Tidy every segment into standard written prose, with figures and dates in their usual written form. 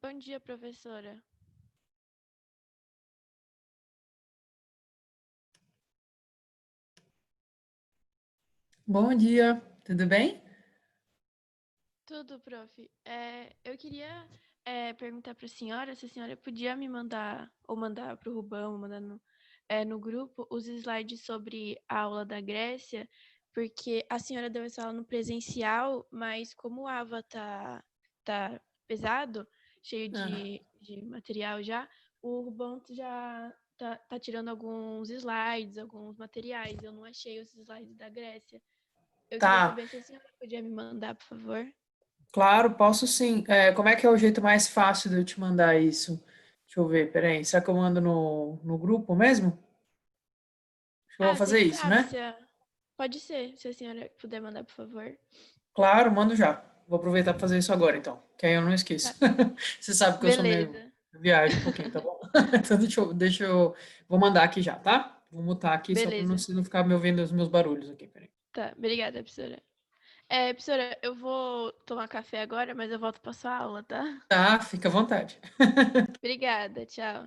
Bom dia, professora. Bom dia, tudo bem? Tudo, prof. Eu queria perguntar para a senhora se a senhora podia me mandar, ou mandar para o Rubão, ou mandar no grupo, os slides sobre a aula da Grécia, porque a senhora deu essa aula no presencial, mas como o AVA tá pesado, cheio Ah, de material já, o Rubão já tá tirando alguns slides, alguns materiais. Eu não achei os slides da Grécia. Eu queria tá, saber se a senhora podia me mandar, por favor. claro, posso sim. Como é que é o jeito mais fácil de eu te mandar isso? Deixa eu ver, peraí. Será que eu mando no grupo mesmo? Acho que eu vou Ah, você fazer que isso, sabe, né? se a... pode ser, se a senhora puder mandar, por favor. Claro, mando já. Vou aproveitar para fazer isso agora, então, que aí eu não Tá. esqueço. Você sabe que eu sou meio Beleza. viagem um pouquinho, tá bom? Então vou mandar aqui já, tá? Vou mutar aqui só para Beleza. você não ficar me ouvindo os meus barulhos aqui, peraí. Tá, obrigada, professora. Professora, eu vou tomar café agora, mas eu volto pra sua aula, tá? Tá, fica à vontade. Obrigada, tchau.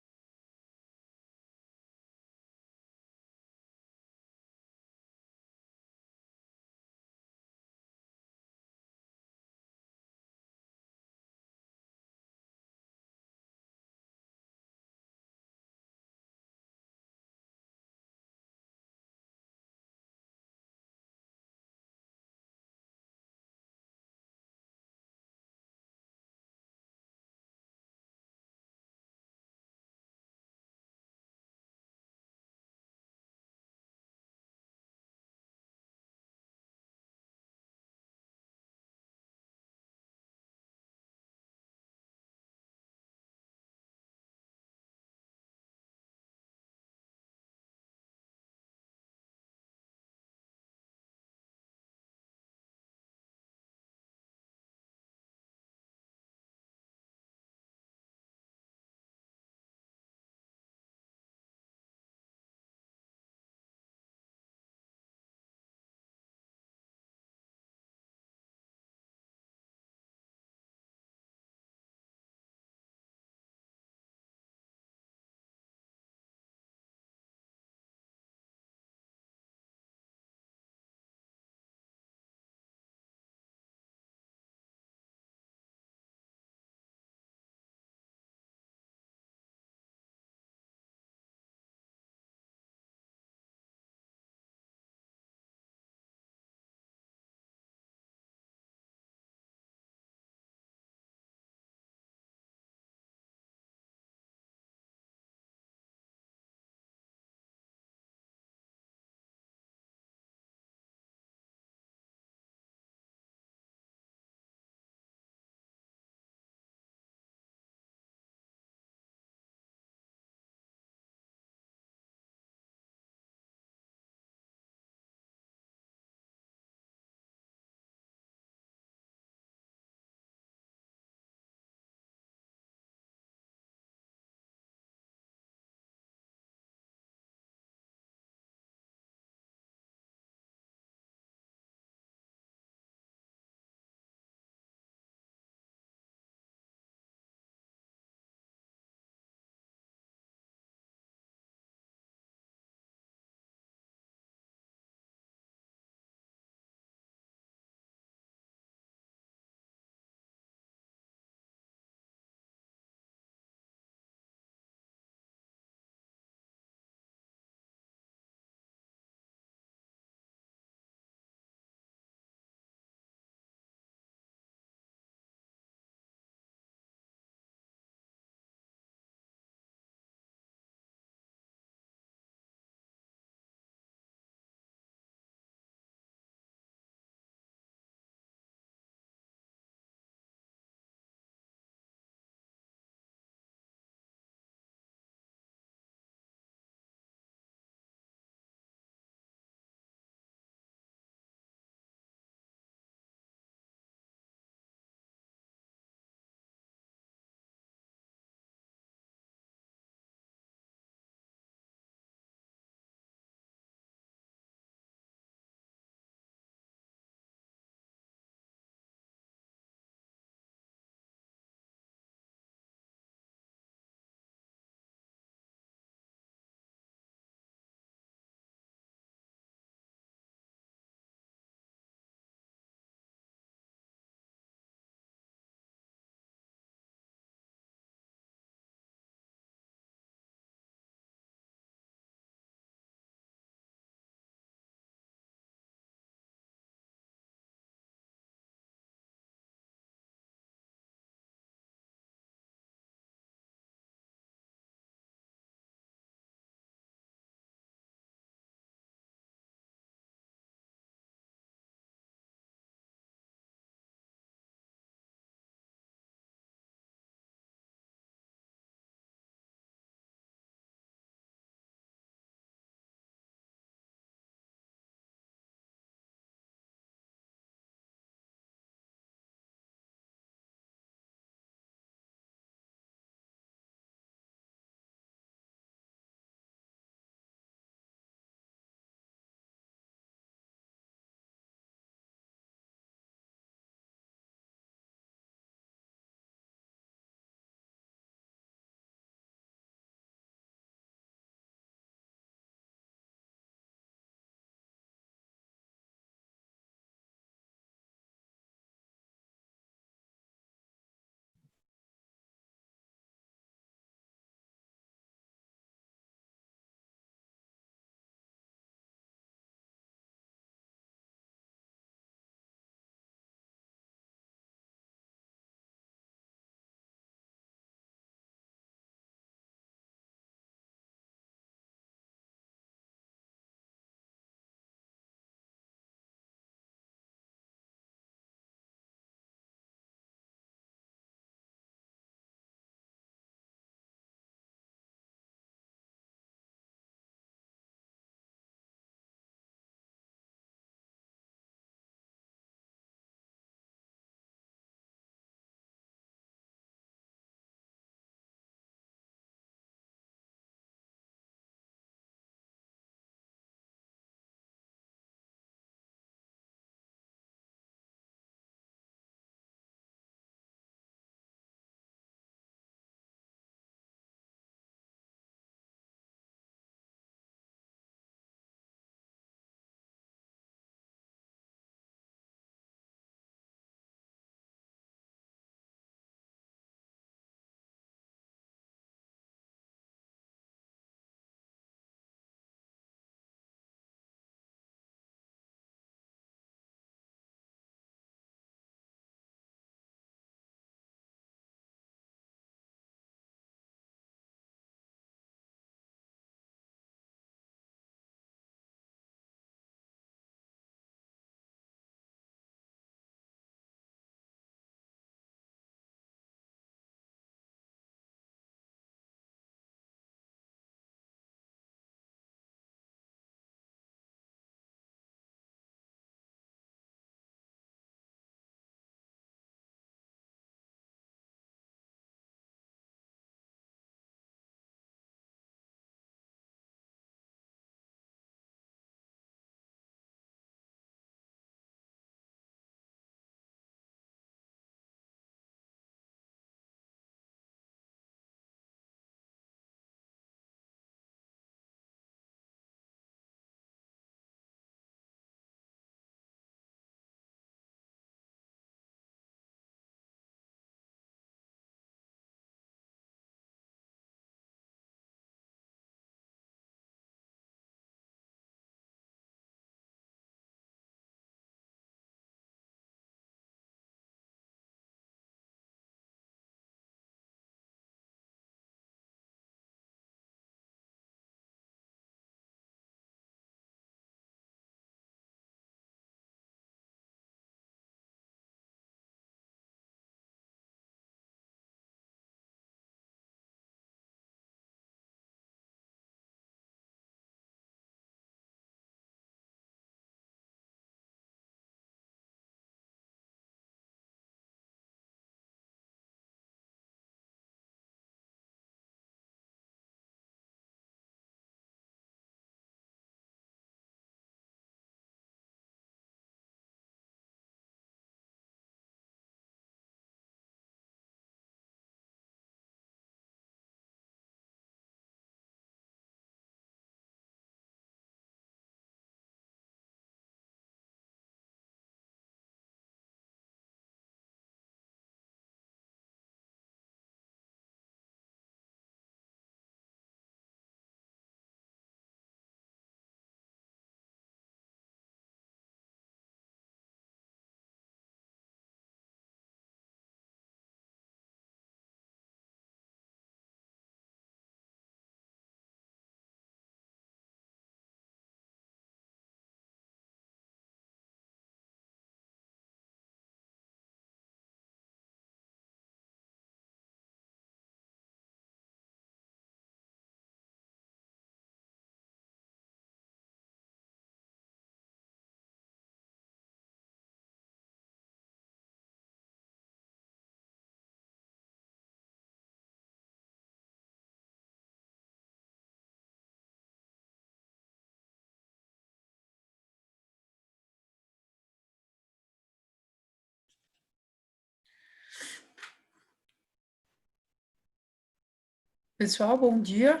Pessoal, bom dia.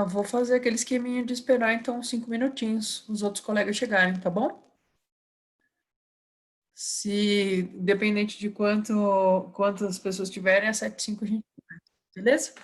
Vou fazer aquele esqueminha de esperar então uns 5 minutinhos os outros colegas chegarem, tá bom? Se dependente de quantas pessoas tiverem, às 7h05 a gente, beleza?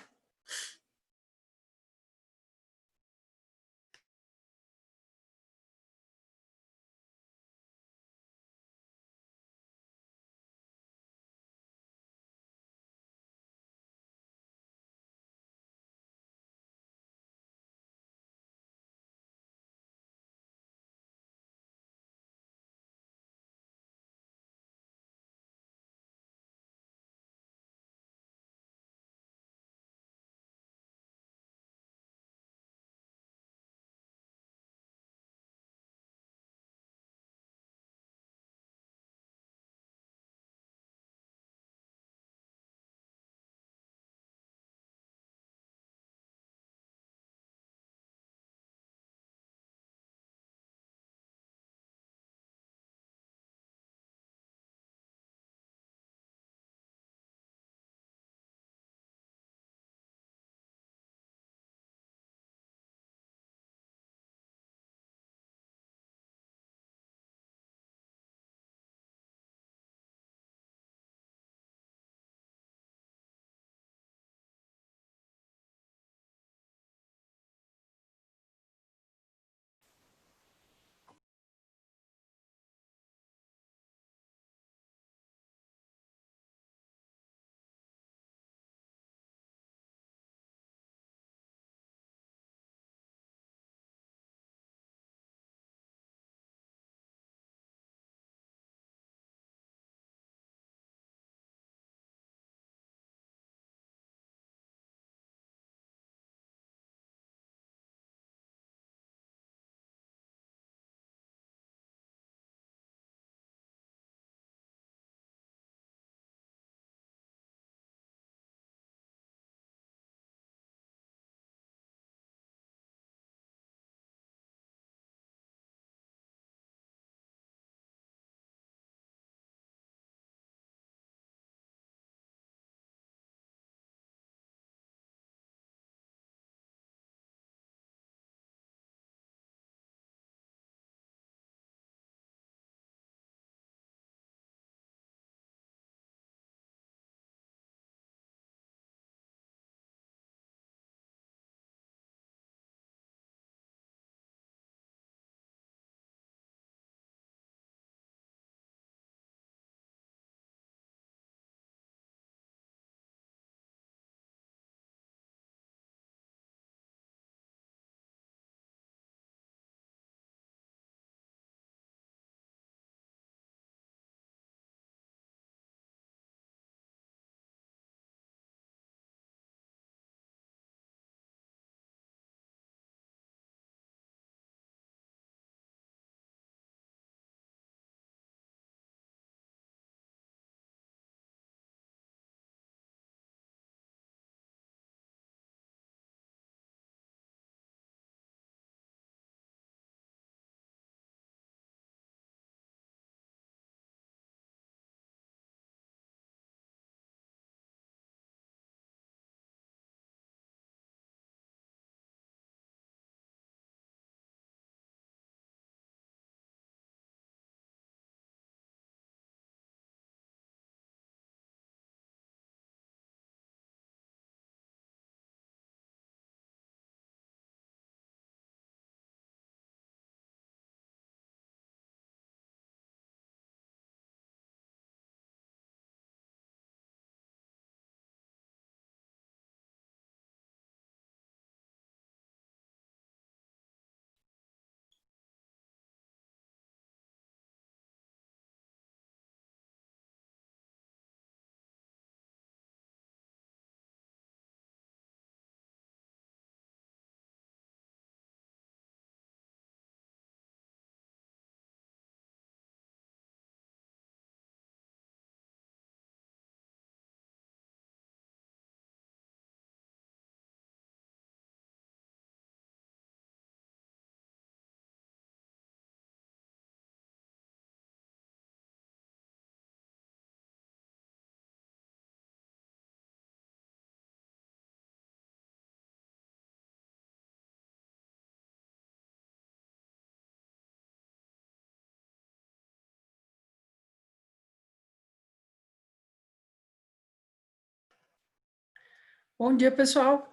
Bom dia, pessoal.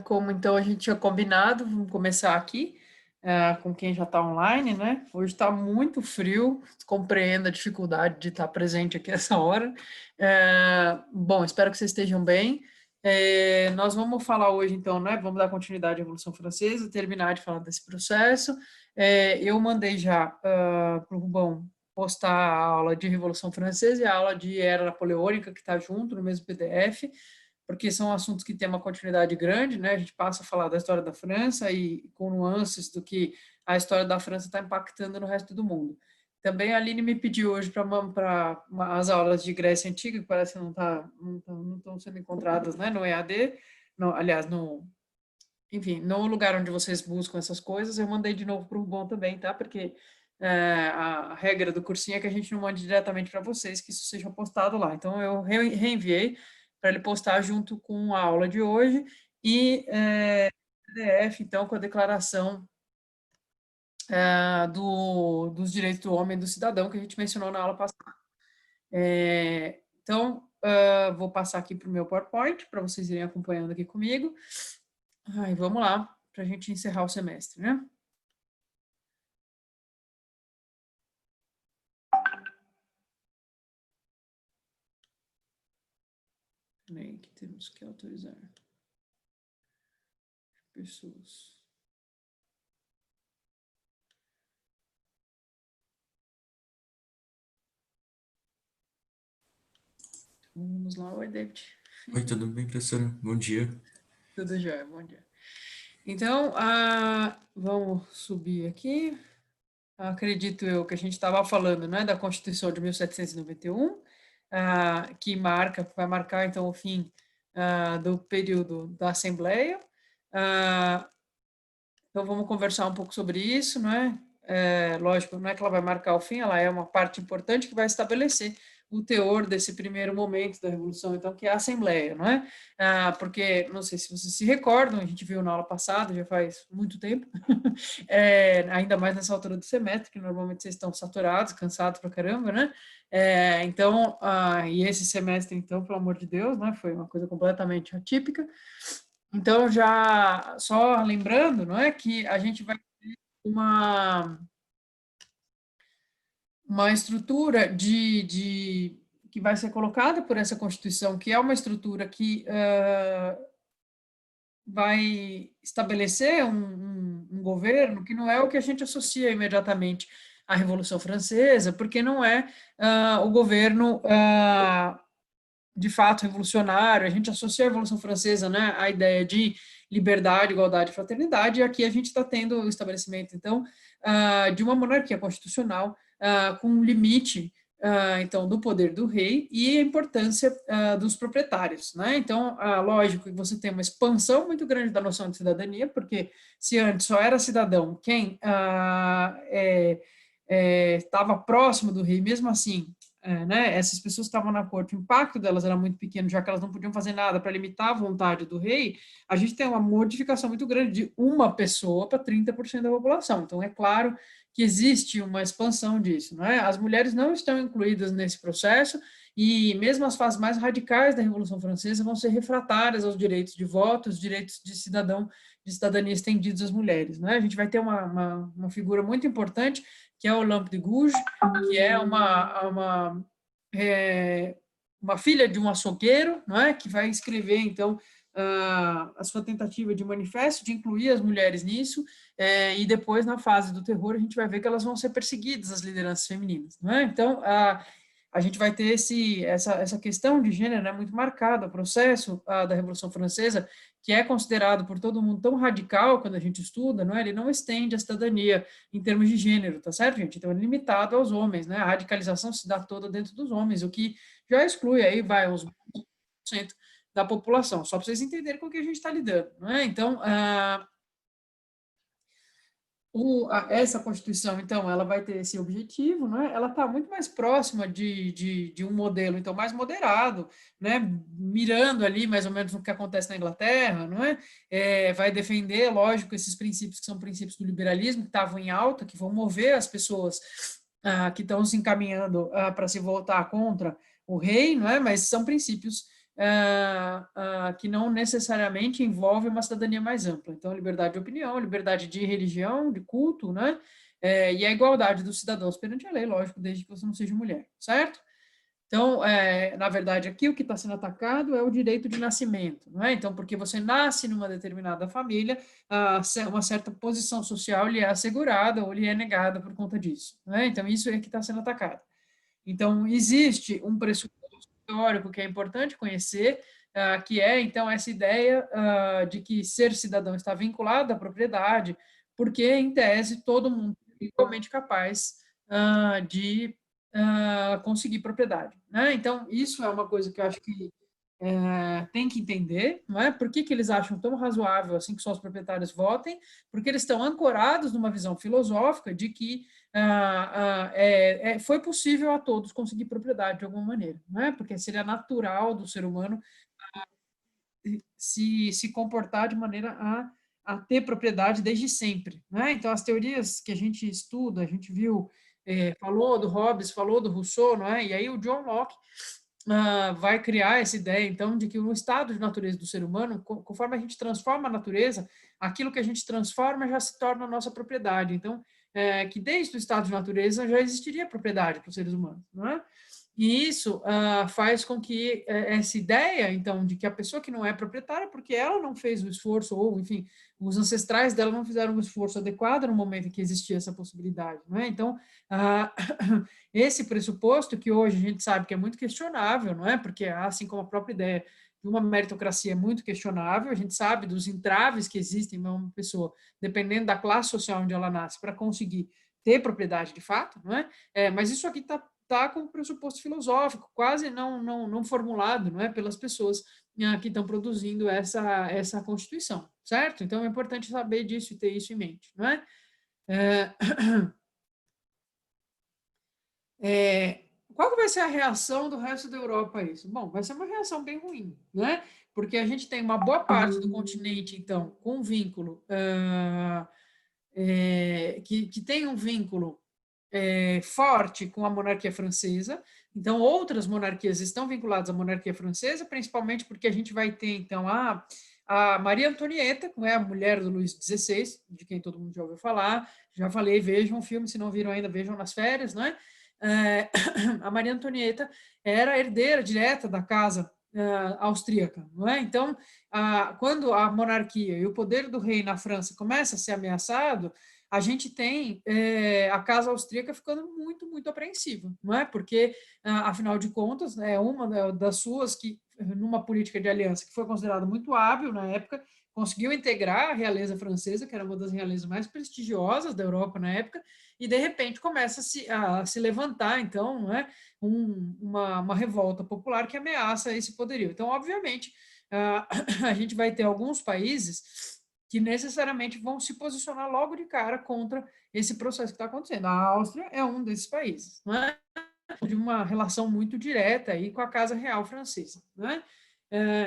Como então a gente tinha combinado, vamos começar aqui com quem já está online, né? Hoje está muito frio, compreendo a dificuldade de estar presente aqui essa hora. Bom, espero que vocês estejam bem. Nós vamos falar hoje, então, né? Vamos dar continuidade à Revolução Francesa, terminar de falar desse processo. Eu mandei já para o Rubão postar a aula de Revolução Francesa e a aula de Era Napoleônica, que está junto no mesmo PDF, porque são assuntos que têm uma continuidade grande, né? A gente passa a falar da história da França e com nuances do que a história da França está impactando no resto do mundo. Também a Aline me pediu hoje para as aulas de Grécia Antiga, que parece que não estão sendo encontradas, né, no EAD, aliás, enfim, no lugar onde vocês buscam essas coisas, eu mandei de novo para o Rubon também, tá? Porque a regra do cursinho é que a gente não mande diretamente para vocês, que isso seja postado lá. Então, eu reenviei para ele postar junto com a aula de hoje e PDF, então, com a declaração dos direitos do homem e do cidadão que a gente mencionou na aula passada. Então, vou passar aqui para o meu PowerPoint, para vocês irem acompanhando aqui comigo. Ai, vamos lá, para a gente encerrar o semestre, né? Peraí, que temos que autorizar pessoas. Então, vamos lá, oi, David. Oi, tudo bem, professora? Bom dia. Tudo jóia, bom dia. Então, vamos subir aqui. Acredito eu que a gente estava falando, né, da Constituição de 1791, que vai marcar, então, o fim do período da Assembleia. Então, vamos conversar um pouco sobre isso, não é? Lógico, não é que ela vai marcar o fim, ela é uma parte importante que vai estabelecer o teor desse primeiro momento da Revolução, então, que é a Assembleia, não é? Porque, não sei se vocês se recordam, a gente viu na aula passada, já faz muito tempo, ainda mais nessa altura do semestre, que normalmente vocês estão saturados, cansados pra caramba, né? Então, e esse semestre, então, pelo amor de Deus, né, foi uma coisa completamente atípica. Então, já só lembrando, não é, que a gente vai ter uma estrutura que vai ser colocada por essa Constituição, que é uma estrutura que vai estabelecer um governo que não é o que a gente associa imediatamente à Revolução Francesa, porque não é o governo de fato revolucionário. A gente associa a Revolução Francesa, né, à ideia de liberdade, igualdade e fraternidade, e aqui a gente está tendo o estabelecimento, então, de uma monarquia constitucional com um limite, então, do poder do rei e a importância dos proprietários, né? Então, lógico que você tem uma expansão muito grande da noção de cidadania, porque se antes só era cidadão quem estava próximo do rei, mesmo assim, né, essas pessoas que estavam na corte, o impacto delas era muito pequeno, já que elas não podiam fazer nada para limitar a vontade do rei, a gente tem uma modificação muito grande de uma pessoa para 30% da população. Então, é claro que existe uma expansão disso. Não é? As mulheres não estão incluídas nesse processo e mesmo as fases mais radicais da Revolução Francesa vão ser refratárias aos direitos de voto, os direitos de cidadania estendidos às mulheres. Não é? A gente vai ter uma figura muito importante, que é o Olympe de Gouges, que é uma filha de um açougueiro, não é? Que vai escrever, então, a sua tentativa de manifesto, de incluir as mulheres nisso, e depois, na fase do terror, a gente vai ver que elas vão ser perseguidas, as lideranças femininas. Não é? Então, a gente vai ter essa questão de gênero, né, muito marcada, o processo da Revolução Francesa, que é considerado por todo mundo tão radical quando a gente estuda, não é? Ele não estende a cidadania em termos de gênero, tá certo, gente? Então, é limitado aos homens, né? A radicalização se dá toda dentro dos homens, o que já exclui aí, vai, uns 20% da população, só para vocês entenderem com o que a gente está lidando, não é? Então, essa Constituição, então, ela vai ter esse objetivo, né? Ela está muito mais próxima de um modelo, então, mais moderado, né? Mirando ali, mais ou menos, no que acontece na Inglaterra, não é? Vai defender, lógico, esses princípios que são princípios do liberalismo, que estavam em alta, que vão mover as pessoas que estão se encaminhando para se voltar contra o rei, não é? Mas são princípios que não necessariamente envolve uma cidadania mais ampla. Então, liberdade de opinião, liberdade de religião, de culto, né? E a igualdade dos cidadãos perante a lei, lógico, desde que você não seja mulher, certo? Então, na verdade, aqui o que está sendo atacado é o direito de nascimento, não é? Então, porque você nasce numa determinada família, uma certa posição social lhe é assegurada ou lhe é negada por conta disso, não é? Então, isso é que está sendo atacado. Então, existe um pressuposto teórico que é importante conhecer, que é, então, essa ideia de que ser cidadão está vinculado à propriedade, porque, em tese, todo mundo é igualmente capaz de conseguir propriedade, né? Então, isso é uma coisa que eu acho que tem que entender, não é? Por que que eles acham tão razoável assim que só os proprietários votem? Porque eles estão ancorados numa visão filosófica de que foi possível a todos conseguir propriedade de alguma maneira, não é? Porque seria natural do ser humano se comportar de maneira a ter propriedade desde sempre, né? Então, as teorias que a gente estuda, a gente viu, falou do Hobbes, falou do Rousseau, não é? E aí o John Locke vai criar essa ideia, então, de que o estado de natureza do ser humano, conforme a gente transforma a natureza, aquilo que a gente transforma já se torna a nossa propriedade. Então, que desde o estado de natureza já existiria propriedade para os seres humanos, não é? E isso faz com que essa ideia, então, de que a pessoa que não é proprietária, porque ela não fez o esforço, ou, enfim, os ancestrais dela não fizeram um esforço adequado no momento em que existia essa possibilidade, não é? Então, esse pressuposto, que hoje a gente sabe que é muito questionável, não é? Porque, assim como a própria ideia de uma meritocracia é muito questionável, a gente sabe dos entraves que existem em uma pessoa, dependendo da classe social onde ela nasce, para conseguir ter propriedade de fato, não é? Mas isso aqui está com um pressuposto filosófico, quase não formulado, não é, pelas pessoas que estão produzindo essa Constituição, certo? Então, é importante saber disso e ter isso em mente, não é? É, qual que vai ser a reação do resto da Europa a isso? Bom, vai ser uma reação bem ruim, né? Porque a gente tem uma boa parte do continente, então, com vínculo, que tem um vínculo forte com a monarquia francesa. Então, outras monarquias estão vinculadas à monarquia francesa, principalmente porque a gente vai ter, então, a Maria Antonieta, que é a mulher do Luís XVI, de quem todo mundo já ouviu falar. Já falei, vejam o filme, se não viram ainda, vejam nas férias, né? A Maria Antonieta era herdeira direta da casa austríaca, não é? Então, quando a monarquia e o poder do rei na França começa a ser ameaçado, a gente tem a casa austríaca ficando muito, muito apreensiva, não é? Porque, afinal de contas, é uma das suas que, numa política de aliança que foi considerada muito hábil na época, conseguiu integrar a realeza francesa, que era uma das realezas mais prestigiosas da Europa na época, e de repente começa a se levantar, então, não é? Uma revolta popular que ameaça esse poderio. Então, obviamente, a gente vai ter alguns países que necessariamente vão se posicionar logo de cara contra esse processo que está acontecendo. A Áustria é um desses países, não é? De uma relação muito direta aí com a Casa Real Francesa, né?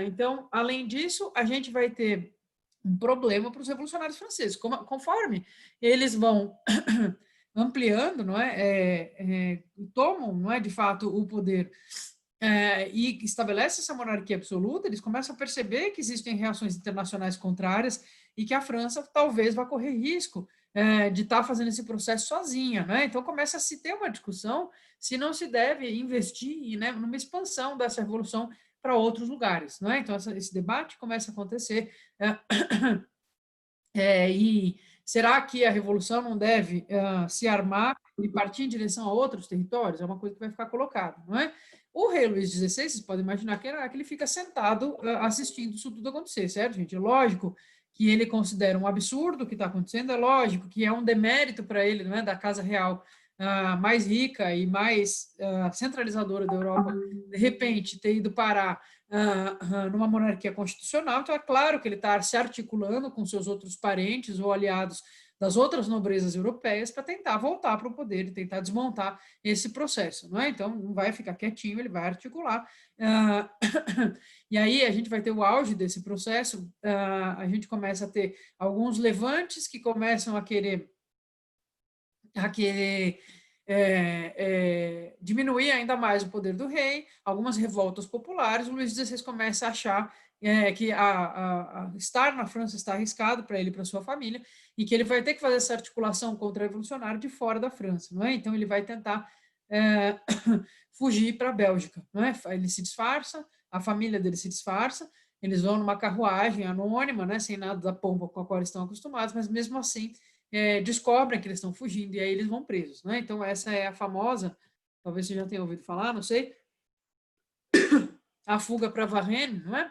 Então, além disso, a gente vai ter um problema para os revolucionários franceses. Conforme eles vão ampliando, não é? Tomam, não é, de fato, o poder e estabelece essa monarquia absoluta, eles começam a perceber que existem reações internacionais contrárias e que a França talvez vá correr risco de estar fazendo esse processo sozinha, né? Então começa a se ter uma discussão se não se deve investir, né, numa expansão dessa revolução para outros lugares, não é? Então esse debate começa a acontecer e será que a revolução não deve se armar e partir em direção a outros territórios? É uma coisa que vai ficar colocada, não é? O rei Luís XVI, vocês podem imaginar que ele fica sentado assistindo isso tudo acontecer, certo, gente? É lógico que ele considera um absurdo o que está acontecendo, é lógico que é um demérito para ele, não é, da Casa Real mais rica e mais centralizadora da Europa, de repente ter ido parar numa monarquia constitucional, então é claro que ele está se articulando com seus outros parentes ou aliados das outras nobrezas europeias para tentar voltar para o poder e tentar desmontar esse processo, não é? Então, não vai ficar quietinho, ele vai articular. E aí a gente vai ter o auge desse processo, a gente começa a ter alguns levantes que começam a querer diminuir ainda mais o poder do rei, algumas revoltas populares. O Luís XVI começa a achar que estar na França está arriscado para ele e para sua família, e que ele vai ter que fazer essa articulação contra-revolucionária de fora da França, não é? Então ele vai tentar fugir para a Bélgica, não é? Ele se disfarça, a família dele se disfarça, eles vão numa carruagem anônima, né, sem nada da pompa com a qual eles estão acostumados, mas mesmo assim descobrem que eles estão fugindo e aí eles vão presos, né? Então essa é a famosa, talvez você já tenha ouvido falar, não sei, a fuga para Varennes, não é?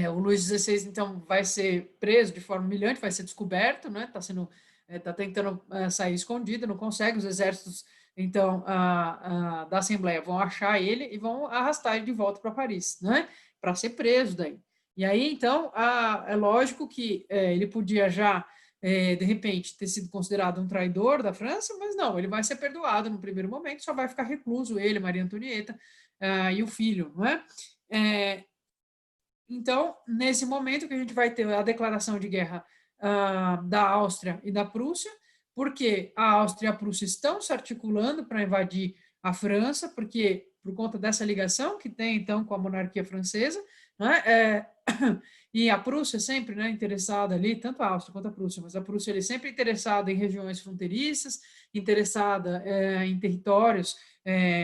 O Luís XVI, então, vai ser preso de forma humilhante, vai ser descoberto, né? Tá tentando sair escondido, não consegue, os exércitos, então, da Assembleia vão achar ele e vão arrastar ele de volta para Paris, né? Para ser preso daí. E aí, então, é lógico que ele podia já, de repente, ter sido considerado um traidor da França, mas não, ele vai ser perdoado no primeiro momento, só vai ficar recluso ele, Maria Antonieta, e o filho, não é? Então, nesse momento que a gente vai ter a declaração de guerra da Áustria e da Prússia, porque a Áustria e a Prússia estão se articulando para invadir a França, porque por conta dessa ligação que tem, então, com a monarquia francesa, né? E a Prússia sempre, né, interessada ali, tanto a Áustria quanto a Prússia, mas a Prússia ele sempre interessada em regiões fronteiriças, interessada em territórios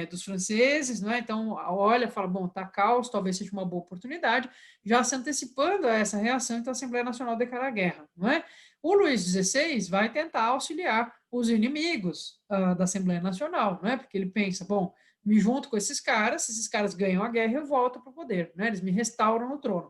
dos franceses, né? Então, olha, fala, bom, tá caos, talvez seja uma boa oportunidade, já se antecipando a essa reação, então a Assembleia Nacional declara a guerra, não é? O Luís XVI vai tentar auxiliar os inimigos da Assembleia Nacional, não é? Porque ele pensa, bom, me junto com esses caras, se esses caras ganham a guerra, eu volto para o poder, né? Eles me restauram no trono.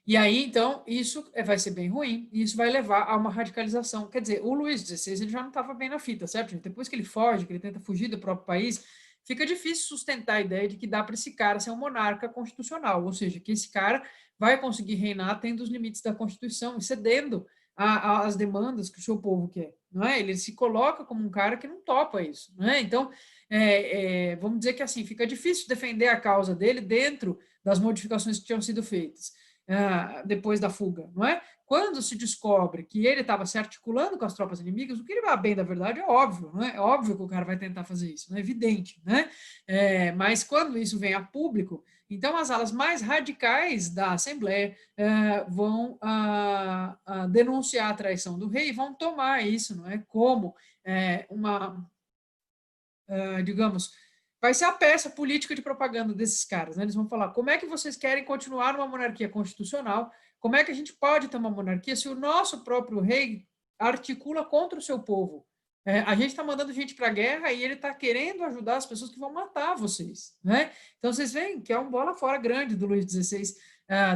E aí, então, isso vai ser bem ruim, e isso vai levar a uma radicalização. Quer dizer, o Luís XVI ele já não estava bem na fita, certo, gente? Depois que ele foge, que ele tenta fugir do próprio país, fica difícil sustentar a ideia de que dá para esse cara ser um monarca constitucional, ou seja, que esse cara vai conseguir reinar tendo os limites da Constituição e cedendo às demandas que o seu povo quer, não é? Ele se coloca como um cara que não topa isso, não é? Então, vamos dizer que assim, fica difícil defender a causa dele dentro das modificações que tinham sido feitas depois da fuga, não é? Quando se descobre que ele estava se articulando com as tropas inimigas, o que ele vai bem da verdade é óbvio, não é? É óbvio que o cara vai tentar fazer isso, não é evidente, né? Mas quando isso vem a público, então as alas mais radicais da Assembleia vão denunciar a traição do rei e vão tomar isso, não é? Como digamos, vai ser a peça política de propaganda desses caras, né? Eles vão falar, como é que vocês querem continuar numa monarquia constitucional? Como é que a gente pode ter uma monarquia se o nosso próprio rei articula contra o seu povo? A gente está mandando gente para a guerra e ele está querendo ajudar as pessoas que vão matar vocês, né? Então, vocês veem que é um bola fora grande do Luís XVI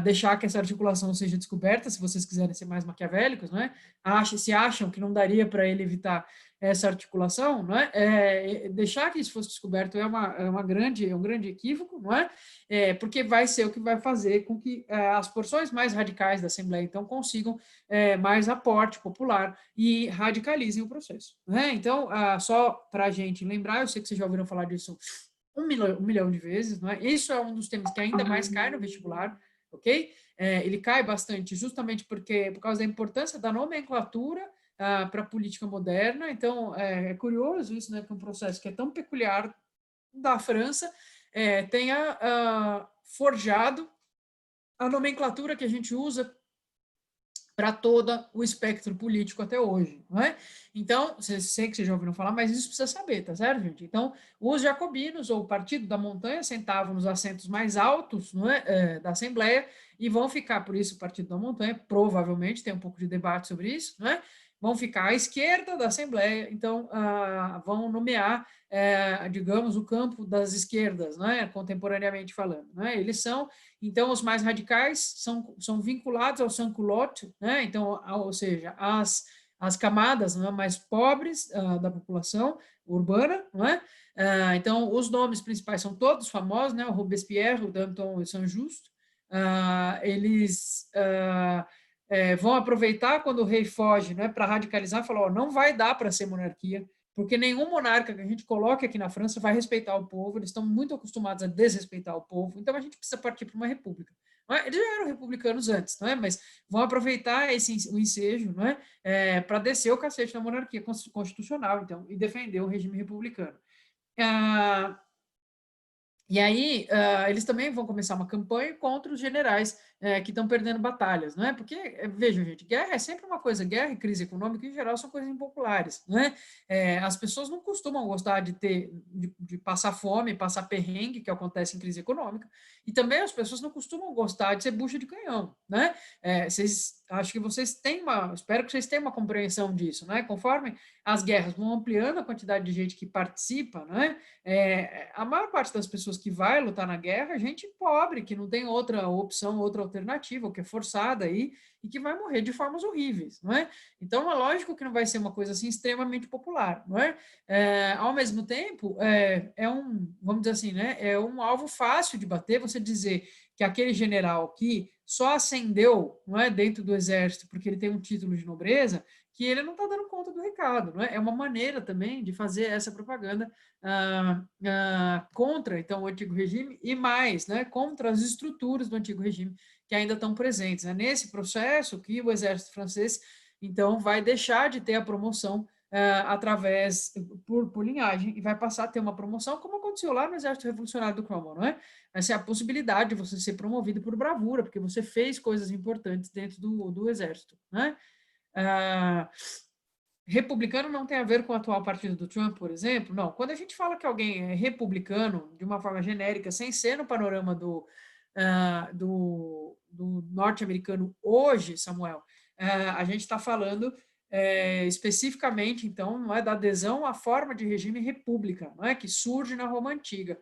deixar que essa articulação seja descoberta, se vocês quiserem ser mais maquiavélicos, né? Se acham que não daria para ele evitar essa articulação, não é? Deixar que isso fosse descoberto é um grande equívoco, não é? Porque vai ser o que vai fazer com que as porções mais radicais da Assembleia, então, consigam mais aporte popular e radicalizem o processo, né? Então, só para a gente lembrar, eu sei que vocês já ouviram falar disso um milhão de vezes, não é? Isso é um dos temas que ainda mais cai no vestibular, ok? Ele cai bastante justamente por causa da importância da nomenclatura para a política moderna. Então, é curioso isso, né, que um processo que é tão peculiar da França tenha forjado a nomenclatura que a gente usa para todo o espectro político até hoje, não é? Então, sei que vocês já ouviram falar, mas isso precisa saber, tá certo, gente? Então, os jacobinos, ou o Partido da Montanha, sentavam nos assentos mais altos, não é, da Assembleia, e vão ficar, por isso, o Partido da Montanha, provavelmente, tem um pouco de debate sobre isso, não é? Vão ficar à esquerda da Assembleia, então vão nomear, digamos, o campo das esquerdas, né, contemporaneamente falando. Né? Eles são, então, os mais radicais são vinculados ao sans-culotte, né? Então, ou seja, as camadas, né, mais pobres da população urbana, não é? Então, os nomes principais são todos famosos, né? O Robespierre, o Danton e o Saint-Just. Eles vão aproveitar quando o rei foge, né, para radicalizar e falar, ó, não vai dar para ser monarquia, porque nenhum monarca que a gente coloque aqui na França vai respeitar o povo, eles estão muito acostumados a desrespeitar o povo, então a gente precisa partir para uma república. não é? Eles já eram republicanos antes, não é? Mas vão aproveitar o ensejo, não é? Para descer o cacete na monarquia constitucional, então, e defender o regime republicano. E aí, eles também vão começar uma campanha contra os generais que estão perdendo batalhas, não é? Porque, vejam, gente, guerra é sempre uma coisa, guerra e crise econômica, em geral, são coisas impopulares, não é? As pessoas não costumam gostar de passar fome, passar perrengue, que acontece em crise econômica, e também as pessoas não costumam gostar de ser bucha de canhão, né? Acho que vocês têm espero que vocês tenham uma compreensão disso, né? Conforme as guerras vão ampliando a quantidade de gente que participa, né? A maior parte das pessoas que vai lutar na guerra é gente pobre, que não tem outra opção, outra alternativa, ou que é forçada aí, e que vai morrer de formas horríveis, não é? Então, é lógico que não vai ser uma coisa assim extremamente popular, não é? Ao mesmo tempo, vamos dizer assim, né? É um alvo fácil de bater, você dizer que aquele general que só ascendeu, não é, dentro do exército porque ele tem um título de nobreza, que ele não está dando conta do recado, não é? É uma maneira também de fazer essa propaganda contra, então, o antigo regime e mais, né, contra as estruturas do antigo regime que ainda estão presentes. É nesse processo que o exército francês, então, vai deixar de ter a promoção por linhagem e vai passar a ter uma promoção, como aconteceu lá no exército revolucionário do Cromwell, não é? Essa é a possibilidade de você ser promovido por bravura, porque você fez coisas importantes dentro do exército, né? Republicano não tem a ver com o atual partido do Trump, por exemplo, não. Quando a gente fala que alguém é republicano, de uma forma genérica, sem ser no panorama do norte-americano hoje, Samuel, a gente está falando especificamente, então, não é da adesão à forma de regime república, não é, que surge na Roma Antiga,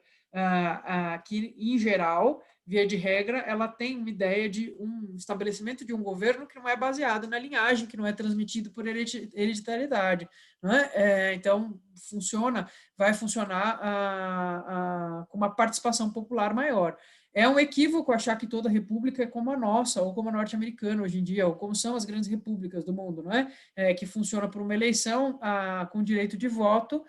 que, em geral, via de regra, ela tem uma ideia de um estabelecimento de um governo que não é baseado na linhagem, que não é transmitido por hereditariedade. Não é? Então, vai funcionar com uma participação popular maior. É um equívoco achar que toda república é como a nossa, ou como a norte-americana hoje em dia, ou como são as grandes repúblicas do mundo, não é? Que funciona por uma eleição com direito de voto,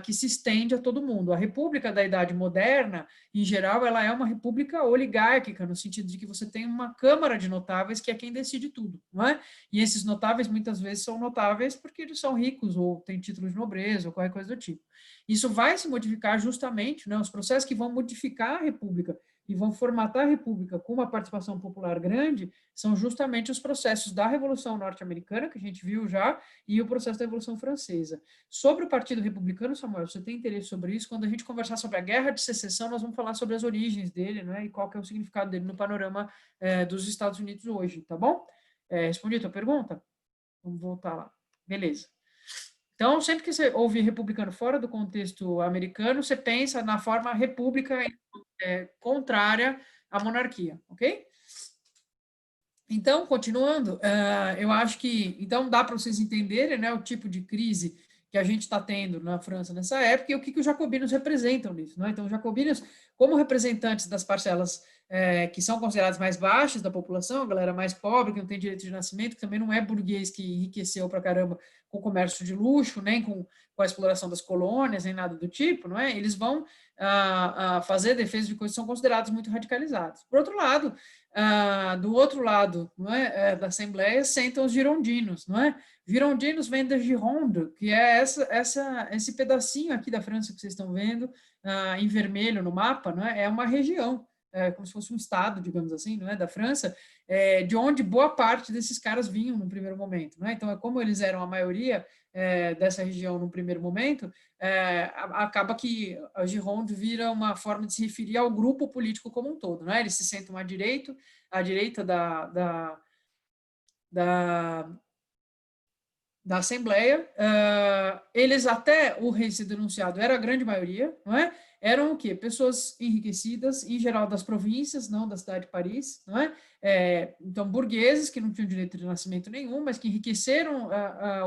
que se estende a todo mundo. A república da Idade Moderna, em geral, ela é uma república oligárquica, no sentido de que você tem uma Câmara de Notáveis que é quem decide tudo, não é? E esses notáveis, muitas vezes, são notáveis porque eles são ricos, ou têm título de nobreza, ou qualquer coisa do tipo. Isso vai se modificar justamente, né? Os processos que vão modificar a república e vão formatar a república com uma participação popular grande são justamente os processos da Revolução Norte-Americana, que a gente viu já, e o processo da Revolução Francesa. Sobre o Partido Republicano, Samuel, você tem interesse sobre isso? Quando a gente conversar sobre a Guerra de Secessão, nós vamos falar sobre as origens dele, né, e qual que é o significado dele no panorama dos Estados Unidos hoje, tá bom? Respondi a tua pergunta? Vamos voltar lá. Beleza. Então, sempre que você ouve republicano fora do contexto americano, você pensa na forma república contrária à monarquia, ok? Então, continuando, eu acho que então dá para vocês entenderem, né, o tipo de crise que a gente está tendo na França nessa época e o que os jacobinos representam nisso, né? Então, os jacobinos, como representantes das parcelas que são consideradas mais baixas da população, a galera mais pobre, que não tem direito de nascimento, que também não é burguês que enriqueceu para caramba com o comércio de luxo, nem com a exploração das colônias, nem nada do tipo, não é? Eles vão fazer defesa de coisas que são consideradas muito radicalizadas. Por outro lado, do outro lado, não é, da Assembleia, sentam os girondinos, não é? Girondinos vem da Gironde, que é esse pedacinho aqui da França que vocês estão vendo, em vermelho no mapa, não é? É uma região, como se fosse um estado, digamos assim, não é, da França, de onde boa parte desses caras vinham no primeiro momento, não é? Então, como eles eram a maioria dessa região no primeiro momento, acaba que a Gironde vira uma forma de se referir ao grupo político como um todo, não é? Eles se sentam à direita da Assembleia, eles até o rei ser denunciado era a grande maioria, não é? Eram o quê? Pessoas enriquecidas, em geral das províncias, não da cidade de Paris, não é? Então, burgueses que não tinham direito de nascimento nenhum, mas que enriqueceram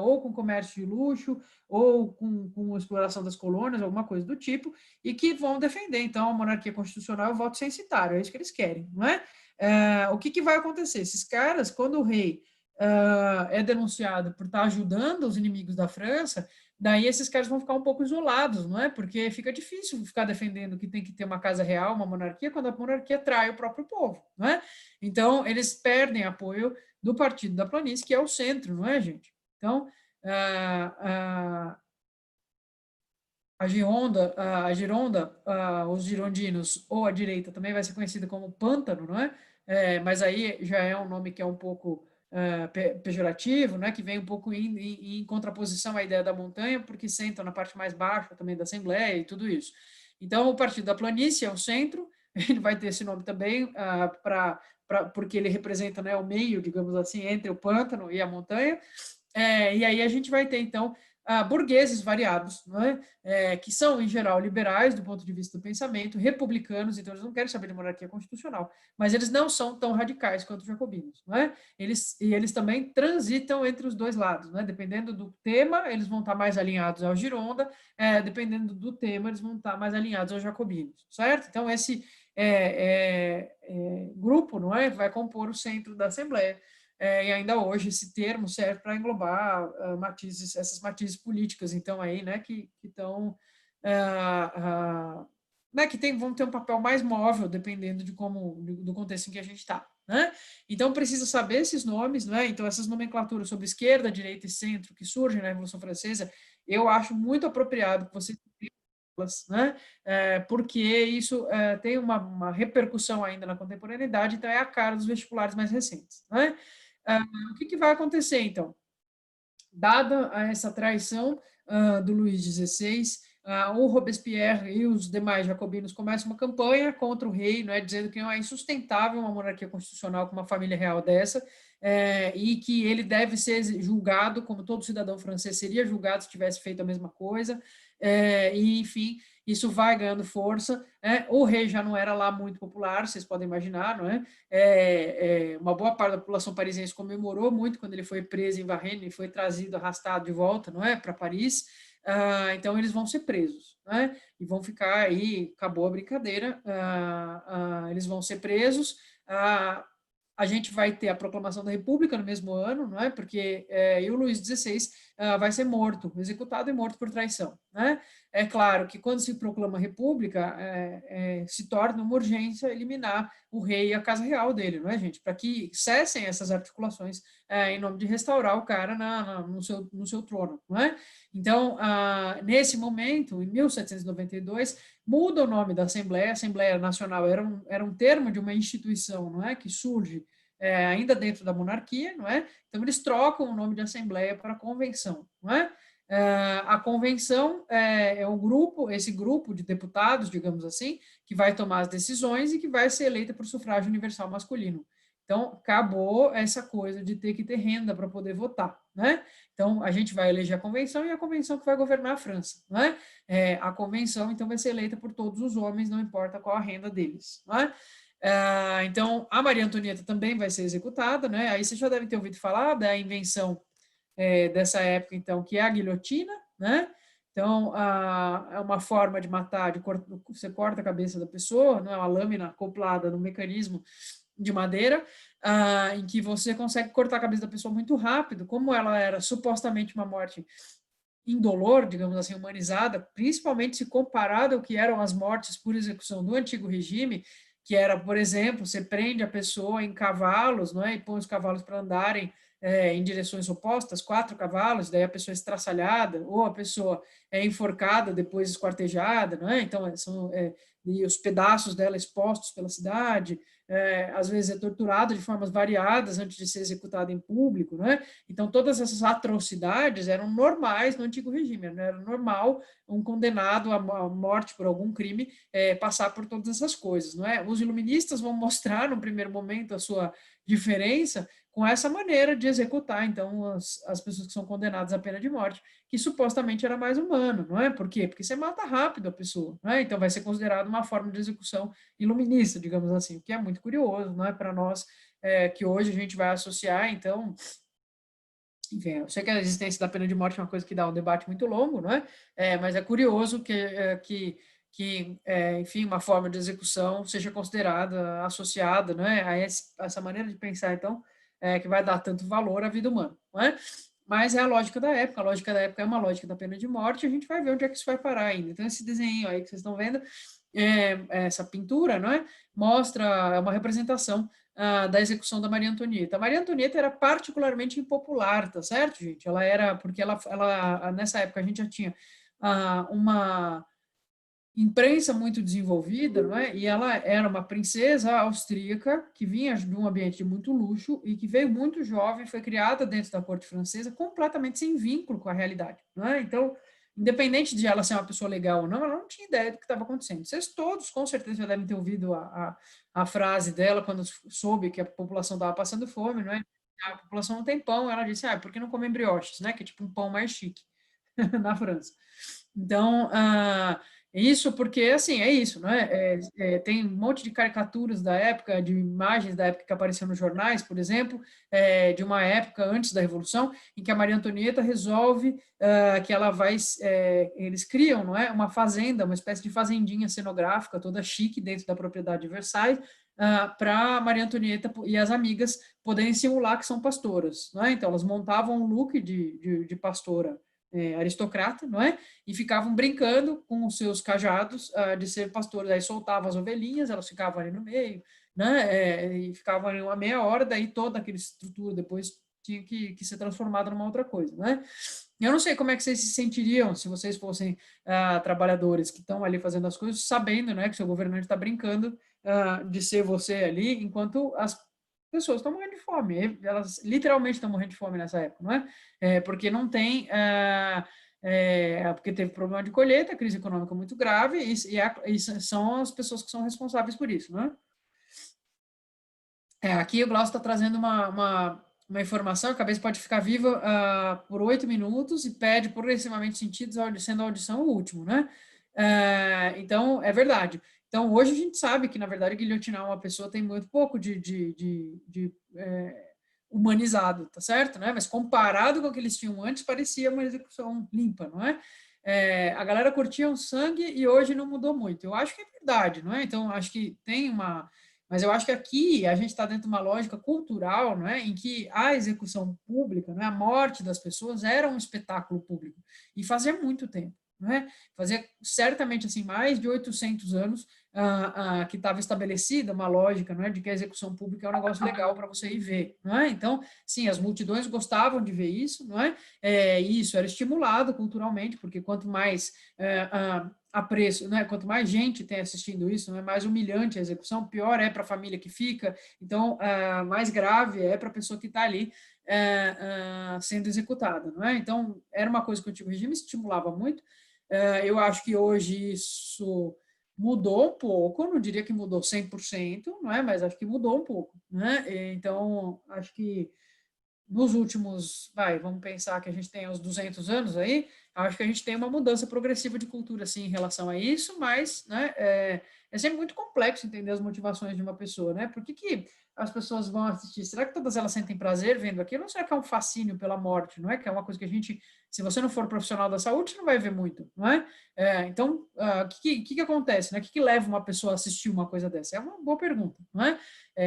ou com comércio de luxo, ou com a exploração das colônias, alguma coisa do tipo, e que vão defender, então, a monarquia constitucional e o voto censitário, é isso que eles querem, não é? O que vai acontecer? Esses caras, quando o rei é denunciado por estar ajudando os inimigos da França, daí esses caras vão ficar um pouco isolados, não é? Porque fica difícil ficar defendendo que tem que ter uma casa real, uma monarquia, quando a monarquia trai o próprio povo, não é? Então, eles perdem apoio do Partido da Planície, que é o centro, não é, gente? Então, os girondinos, ou a direita, também vai ser conhecida como pântano, não é? Mas aí já é um nome que é um pouco pejorativo, né? Que vem um pouco em contraposição à ideia da montanha, porque sentam na parte mais baixa também da Assembleia e tudo isso. Então, o Partido da Planície é o centro, ele vai ter esse nome também, porque ele representa, né, o meio, digamos assim, entre o pântano e a montanha. E aí a gente vai ter, então, burgueses variados, não é? Que são, em geral, liberais do ponto de vista do pensamento, republicanos, então eles não querem saber de monarquia constitucional, mas eles não são tão radicais quanto os jacobinos, não é? Eles também transitam entre os dois lados, não é? Dependendo do tema, eles vão estar mais alinhados ao Gironda, dependendo do tema, eles vão estar mais alinhados aos jacobinos, certo? Então, esse grupo, não é? Vai compor o centro da Assembleia. E ainda hoje esse termo serve para englobar essas matizes políticas, então, aí, né, que estão, né, vão ter um papel mais móvel, dependendo do contexto em que a gente está, né? Então, precisa saber esses nomes, né? Então, essas nomenclaturas sobre esquerda, direita e centro que surgem na Revolução Francesa, eu acho muito apropriado que você, né? Porque isso tem uma repercussão ainda na contemporaneidade, então é a cara dos vestibulares mais recentes, né? O que vai acontecer, então? Dada essa traição do Luís XVI, o Robespierre e os demais jacobinos começam uma campanha contra o rei, não é, dizendo que é insustentável uma monarquia constitucional com uma família real dessa, e que ele deve ser julgado como todo cidadão francês seria julgado se tivesse feito a mesma coisa, e, enfim, isso vai ganhando força. O rei já não era lá muito popular, vocês podem imaginar, não é? Uma boa parte da população parisiense comemorou muito quando ele foi preso em Varennes e foi trazido, arrastado de volta, não é, para Paris. Então eles vão ser presos, né? E vão ficar aí, acabou a brincadeira. Eles vão ser presos. A gente vai ter a proclamação da República no mesmo ano, não é? Porque o Luís XVI vai ser morto, executado e morto por traição, né? É claro que quando se proclama a República, se torna uma urgência eliminar o rei e a casa real dele, não é, gente? Para que cessem essas articulações em nome de restaurar o cara no seu trono, não é? Então, nesse momento, em 1792, muda o nome da Assembleia. A Assembleia Nacional era um termo de uma instituição, não é, que surge ainda dentro da monarquia, não é? Então eles trocam o nome de Assembleia para Convenção, não é? A convenção é um grupo, esse grupo de deputados, digamos assim, que vai tomar as decisões e que vai ser eleita por sufrágio universal masculino. Então, acabou essa coisa de ter que ter renda para poder votar, né? Então, a gente vai eleger a convenção e a convenção que vai governar a França, né? A convenção, então, vai ser eleita por todos os homens, não importa qual a renda deles, né? Então, a Maria Antonieta também vai ser executada, né? Aí você já deve ter ouvido falar da invenção dessa época, então, que é a guilhotina, né? Então, é uma forma de matar, você corta a cabeça da pessoa, né? Uma lâmina acoplada no mecanismo de madeira, em que você consegue cortar a cabeça da pessoa muito rápido, como ela era supostamente uma morte indolor, digamos assim, humanizada, principalmente se comparado ao que eram as mortes por execução do antigo regime, que era, por exemplo, você prende a pessoa em cavalos, não é? E põe os cavalos para andarem em direções opostas, 4 cavalos, daí a pessoa é estraçalhada, ou a pessoa é enforcada, depois esquartejada, não é? Então, e os pedaços dela expostos pela cidade, às vezes é torturado de formas variadas antes de ser executado em público, não é? Então, todas essas atrocidades eram normais no antigo regime, né? Era normal um condenado à morte por algum crime passar por todas essas coisas, não é? Os iluministas vão mostrar, no primeiro momento, a sua diferença com essa maneira de executar, então, as pessoas que são condenadas à pena de morte, que supostamente era mais humano, não é? Por quê? Porque você mata rápido a pessoa, não é? Então, vai ser considerado uma forma de execução iluminista, digamos assim, o que é muito curioso, não é? Para nós, que hoje a gente vai associar, então, enfim, eu sei que a existência da pena de morte é uma coisa que dá um debate muito longo, não é? Mas é curioso enfim, uma forma de execução seja considerada, associada, não é? A essa maneira de pensar, então, que vai dar tanto valor à vida humana, não é? mas é a lógica da época. A lógica da época é uma lógica da pena de morte, e a gente vai ver onde é que isso vai parar ainda. Então, esse desenho aí que vocês estão vendo, essa pintura, não é? Mostra uma representação da execução da Maria Antonieta. A Maria Antonieta era particularmente impopular, tá certo, gente? Ela era, porque ela nessa época a gente já tinha uma imprensa muito desenvolvida, não é? E ela era uma princesa austríaca que vinha de um ambiente de muito luxo e que veio muito jovem, foi criada dentro da corte francesa, completamente sem vínculo com a realidade, não é? Então, independente de ela ser uma pessoa legal ou não, ela não tinha ideia do que estava acontecendo. Vocês todos, com certeza, já devem ter ouvido a frase dela quando soube que a população estava passando fome, não é? A população não tem pão, ela disse, por que não comem brioches, né? Que é tipo um pão mais chique na França. Então, isso porque, assim, é isso, não é? Tem um monte de caricaturas da época, de imagens da época que apareciam nos jornais, por exemplo, de uma época antes da Revolução, em que a Maria Antonieta resolve que ela vai, eles criam, não é? Uma fazenda, uma espécie de fazendinha cenográfica, toda chique, dentro da propriedade de Versailles, para Maria Antonieta e as amigas poderem simular que são pastoras, não é? Então, elas montavam um look de pastora aristocrata, não é? E ficavam brincando com os seus cajados de ser pastores. Aí soltavam as ovelhinhas, elas ficavam ali no meio, né? E ficavam ali uma meia hora, daí toda aquela estrutura depois tinha que ser transformada numa outra coisa, né? Eu não sei como é que vocês se sentiriam se vocês fossem trabalhadores que estão ali fazendo as coisas, sabendo, né, que seu governante está brincando de ser você ali, enquanto as pessoas estão morrendo de fome. Elas literalmente estão morrendo de fome nessa época, não é? Porque não tem porque teve problema de colheita, crise econômica muito grave, e são as pessoas que são responsáveis por isso, né? Aqui o Glaucio está trazendo uma informação, a cabeça pode ficar viva por 8 minutos e perde progressivamente sentidos, sendo a audição o último, né? Então, é verdade. Então, hoje a gente sabe que, na verdade, guilhotinar uma pessoa tem muito pouco de humanizado, tá certo? Né? Mas comparado com o que eles tinham antes, parecia uma execução limpa, não é? A galera curtia o sangue e hoje não mudou muito. Eu acho que é verdade, não é? Então, acho que tem uma... Mas eu acho que aqui a gente está dentro de uma lógica cultural, não é? Em que a execução pública, não é? A morte das pessoas era um espetáculo público. E fazia muito tempo. Não é? Fazia certamente assim mais de 800 anos que estava estabelecida uma lógica, não é, de que a execução pública é um negócio legal para você ir ver, não é? Então, sim, as multidões gostavam de ver isso, não é? E isso era estimulado culturalmente, porque quanto mais apreço, né? Quanto mais gente tem assistindo isso, né? Mais humilhante a execução, pior é para a família que fica, então mais grave é para a pessoa que está ali sendo executada, não é? Então, era uma coisa que o antigo regime estimulava muito. Eu acho que hoje isso mudou um pouco, não diria que mudou 100%, não é? Mas acho que mudou um pouco, né? Então, acho que nos últimos, vamos pensar que a gente tem uns 200 anos aí, acho que a gente tem uma mudança progressiva de cultura, assim, em relação a isso, mas, né, é sempre muito complexo entender as motivações de uma pessoa, né? Por que as pessoas vão assistir? Será que todas elas sentem prazer vendo aquilo? Ou será que é um fascínio pela morte, não é? Que é uma coisa que a gente, se você não for profissional da saúde, você não vai ver muito, não é? Então, o que acontece, né? O que leva uma pessoa a assistir uma coisa dessa? É uma boa pergunta, não é?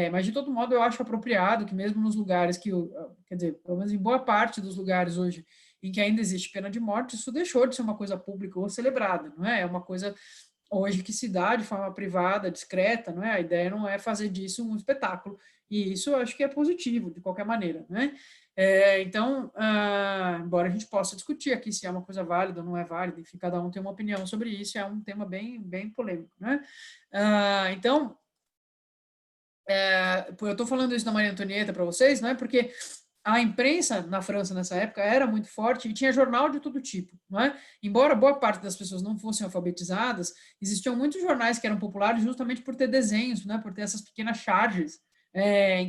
Mas, de todo modo, eu acho apropriado que mesmo nos lugares quer dizer, pelo menos em boa parte dos lugares hoje em que ainda existe pena de morte, isso deixou de ser uma coisa pública ou celebrada, não é? É uma coisa hoje que se dá de forma privada, discreta, não é? A ideia não é fazer disso um espetáculo, e isso eu acho que é positivo, de qualquer maneira, né? Então, embora a gente possa discutir aqui se é uma coisa válida ou não é válida, enfim, cada um tem uma opinião sobre isso, é um tema bem, bem polêmico, né? Então, eu estou falando isso da Maria Antonieta para vocês, não é? Porque a imprensa na França nessa época era muito forte e tinha jornal de todo tipo, não é? Embora boa parte das pessoas não fossem alfabetizadas, existiam muitos jornais que eram populares justamente por ter desenhos, né? Por ter essas pequenas charges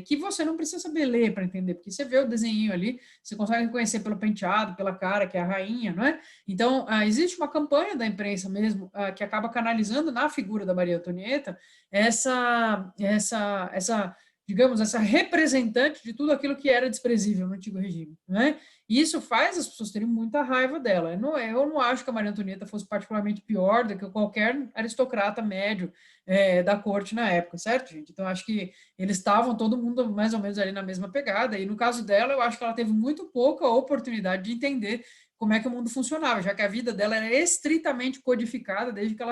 que você não precisa saber ler para entender, porque você vê o desenho ali, você consegue reconhecer pelo penteado, pela cara, que é a rainha, não é? Então, existe uma campanha da imprensa mesmo que acaba canalizando na figura da Maria Antonieta essa digamos, essa representante de tudo aquilo que era desprezível no antigo regime, né? E isso faz as pessoas terem muita raiva dela. Eu não acho que a Maria Antonieta fosse particularmente pior do que qualquer aristocrata médio da corte na época, certo, gente? Então, acho que eles estavam todo mundo mais ou menos ali na mesma pegada, e no caso dela, eu acho que ela teve muito pouca oportunidade de entender como é que o mundo funcionava, já que a vida dela era estritamente codificada desde que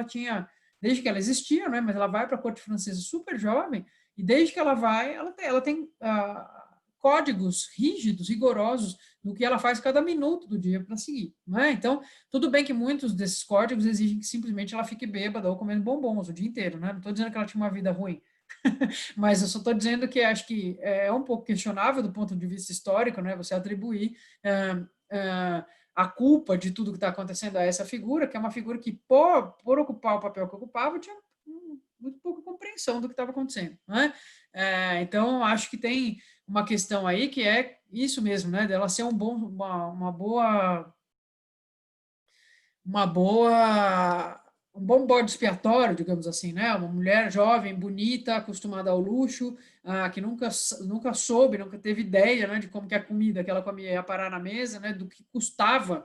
ela existia, né? Mas ela vai para a corte francesa super jovem, e desde que ela vai, ela tem códigos rígidos, rigorosos, do que ela faz cada minuto do dia para seguir, não é? Então, tudo bem que muitos desses códigos exigem que simplesmente ela fique bêbada ou comendo bombons o dia inteiro, né? Não estou dizendo que ela tinha uma vida ruim, mas eu só estou dizendo que acho que é um pouco questionável do ponto de vista histórico, né? Você atribuir a culpa de tudo que está acontecendo a essa figura, que é uma figura que, por ocupar o papel que ocupava, tinha muito pouca compreensão do que estava acontecendo, né? Então, acho que tem uma questão aí que é isso mesmo, né? Dela ser um bom bode expiatório, digamos assim, né? Uma mulher jovem, bonita, acostumada ao luxo, que nunca soube, nunca teve ideia, né, de como que a comida que ela comia ia parar na mesa, né? Do que custava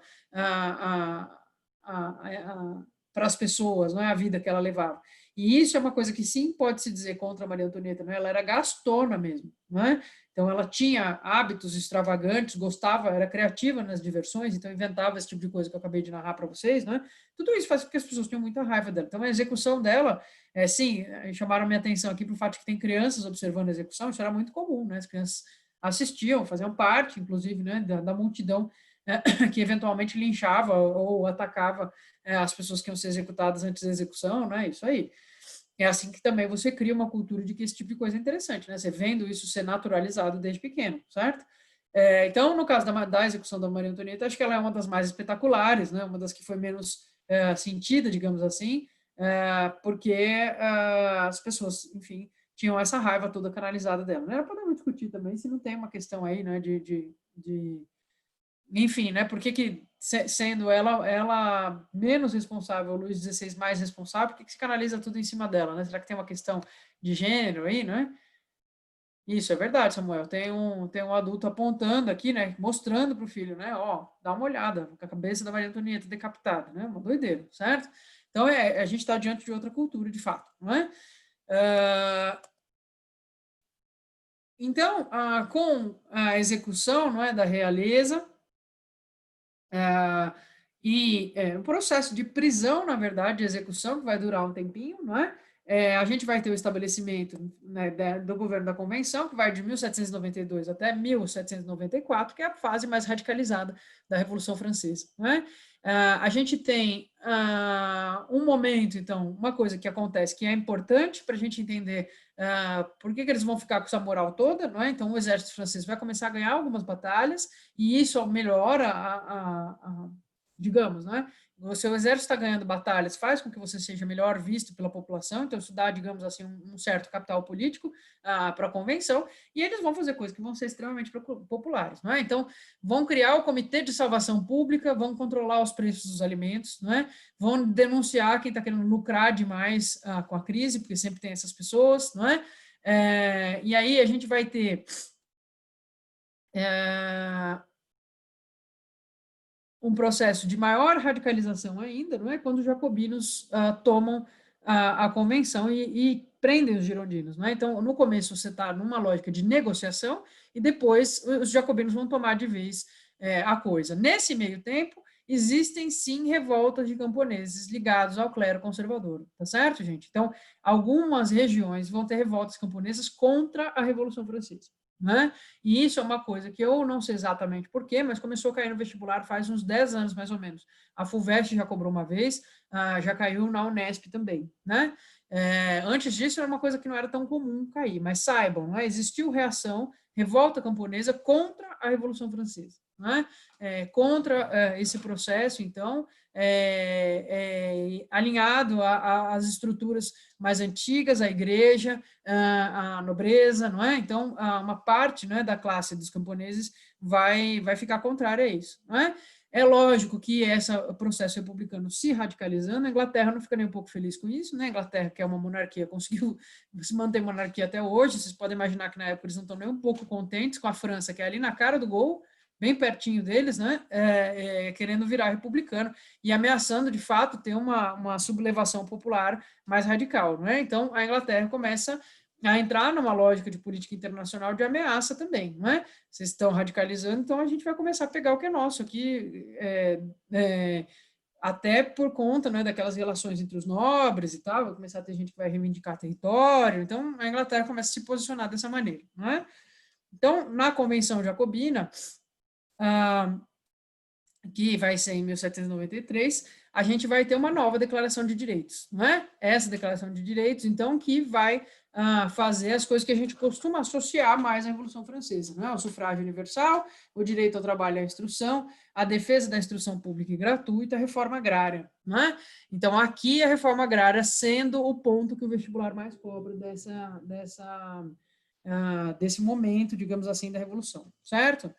para as pessoas, não é, a vida que ela levava. E isso é uma coisa que sim pode se dizer contra a Maria Antonieta, né? Ela era gastona mesmo, não é? Então ela tinha hábitos extravagantes, gostava, era criativa nas diversões, então inventava esse tipo de coisa que eu acabei de narrar para vocês, né? Tudo isso faz com que as pessoas tenham muita raiva dela. Então a execução dela, sim, chamaram minha atenção aqui para o fato de que tem crianças observando a execução, isso era muito comum, né? As crianças assistiam, faziam parte, inclusive, né, da multidão que eventualmente linchava ou atacava as pessoas que iam ser executadas antes da execução, né? Isso aí. É assim que também você cria uma cultura de que esse tipo de coisa é interessante, né? Você vendo isso ser naturalizado desde pequeno, certo? Então, no caso da execução da Maria Antonieta, acho que ela é uma das mais espetaculares, né? Uma das que foi menos sentida, digamos assim, porque as pessoas, enfim, tinham essa raiva toda canalizada dela. Né? Podemos discutir também se não tem uma questão aí, né, enfim, né? Por que sendo ela menos responsável, o Luís XVI mais responsável, por que se canaliza tudo em cima dela, né? Será que tem uma questão de gênero aí, né? Isso é verdade, Samuel. Tem um adulto apontando aqui, né? Mostrando para o filho, né? Ó, dá uma olhada, com a cabeça da Maria Antonieta decapitada, né? Uma doideira, certo? Então, a gente está diante de outra cultura, de fato, não é? Então, com a execução, não é, da realeza, o processo de prisão, na verdade, de execução, que vai durar um tempinho, não é? A gente vai ter o estabelecimento, né, do governo da Convenção, que vai de 1792 até 1794, que é a fase mais radicalizada da Revolução Francesa. Não é? A gente tem um momento, então, uma coisa que acontece que é importante para a gente entender por que eles vão ficar com essa moral toda, não é? Então, o exército francês vai começar a ganhar algumas batalhas, e isso melhora digamos, né? O seu exército está ganhando batalhas, faz com que você seja melhor visto pela população, então isso dá, digamos assim, um certo capital político para a convenção, e eles vão fazer coisas que vão ser extremamente populares, não é? Então, vão criar o Comitê de Salvação Pública, vão controlar os preços dos alimentos, não é? Vão denunciar quem está querendo lucrar demais com a crise, porque sempre tem essas pessoas, não é? E aí a gente vai ter um processo de maior radicalização ainda, não é? Quando os jacobinos tomam a convenção e prendem os girondinos, não é? Então, no começo você está numa lógica de negociação e depois os jacobinos vão tomar de vez a coisa. Nesse meio tempo, existem sim revoltas de camponeses ligados ao clero conservador, tá certo, gente? Então, algumas regiões vão ter revoltas camponesas contra a Revolução Francesa. Né? E isso é uma coisa que eu não sei exatamente porquê, mas começou a cair no vestibular faz uns 10 anos, mais ou menos. A FUVEST já cobrou uma vez, já caiu na Unesp também. Né? Antes disso, era uma coisa que não era tão comum cair, mas saibam, né? Existiu revolta camponesa contra a Revolução Francesa. Né? Contra esse processo, então, alinhado às estruturas mais antigas, a igreja, a nobreza, não é? Então, uma parte, né, da classe dos camponeses vai ficar contrária a isso, não é? É lógico que esse processo republicano se radicalizando, a Inglaterra não fica nem um pouco feliz com isso, né? A Inglaterra, que é uma monarquia, conseguiu se manter monarquia até hoje, vocês podem imaginar que na época eles não estão nem um pouco contentes com a França, que é ali na cara do gol, bem pertinho deles, né? Querendo virar republicano e ameaçando, de fato, ter uma sublevação popular mais radical, não é? Então, a Inglaterra começa a entrar numa lógica de política internacional de ameaça também, não é? Vocês estão radicalizando, então a gente vai começar a pegar o que é nosso aqui, até por conta, né, daquelas relações entre os nobres e tal, vai começar a ter gente que vai reivindicar território, então a Inglaterra começa a se posicionar dessa maneira, não é? Então, na Convenção Jacobina, que vai ser em 1793, a gente vai ter uma nova Declaração de Direitos, não é? Essa Declaração de Direitos, então, que vai fazer as coisas que a gente costuma associar mais à Revolução Francesa, não é? O sufrágio universal, o direito ao trabalho e à instrução, a defesa da instrução pública e gratuita, a reforma agrária, não é? Então, aqui a reforma agrária sendo o ponto que o vestibular mais cobra desse momento, digamos assim, da Revolução, certo?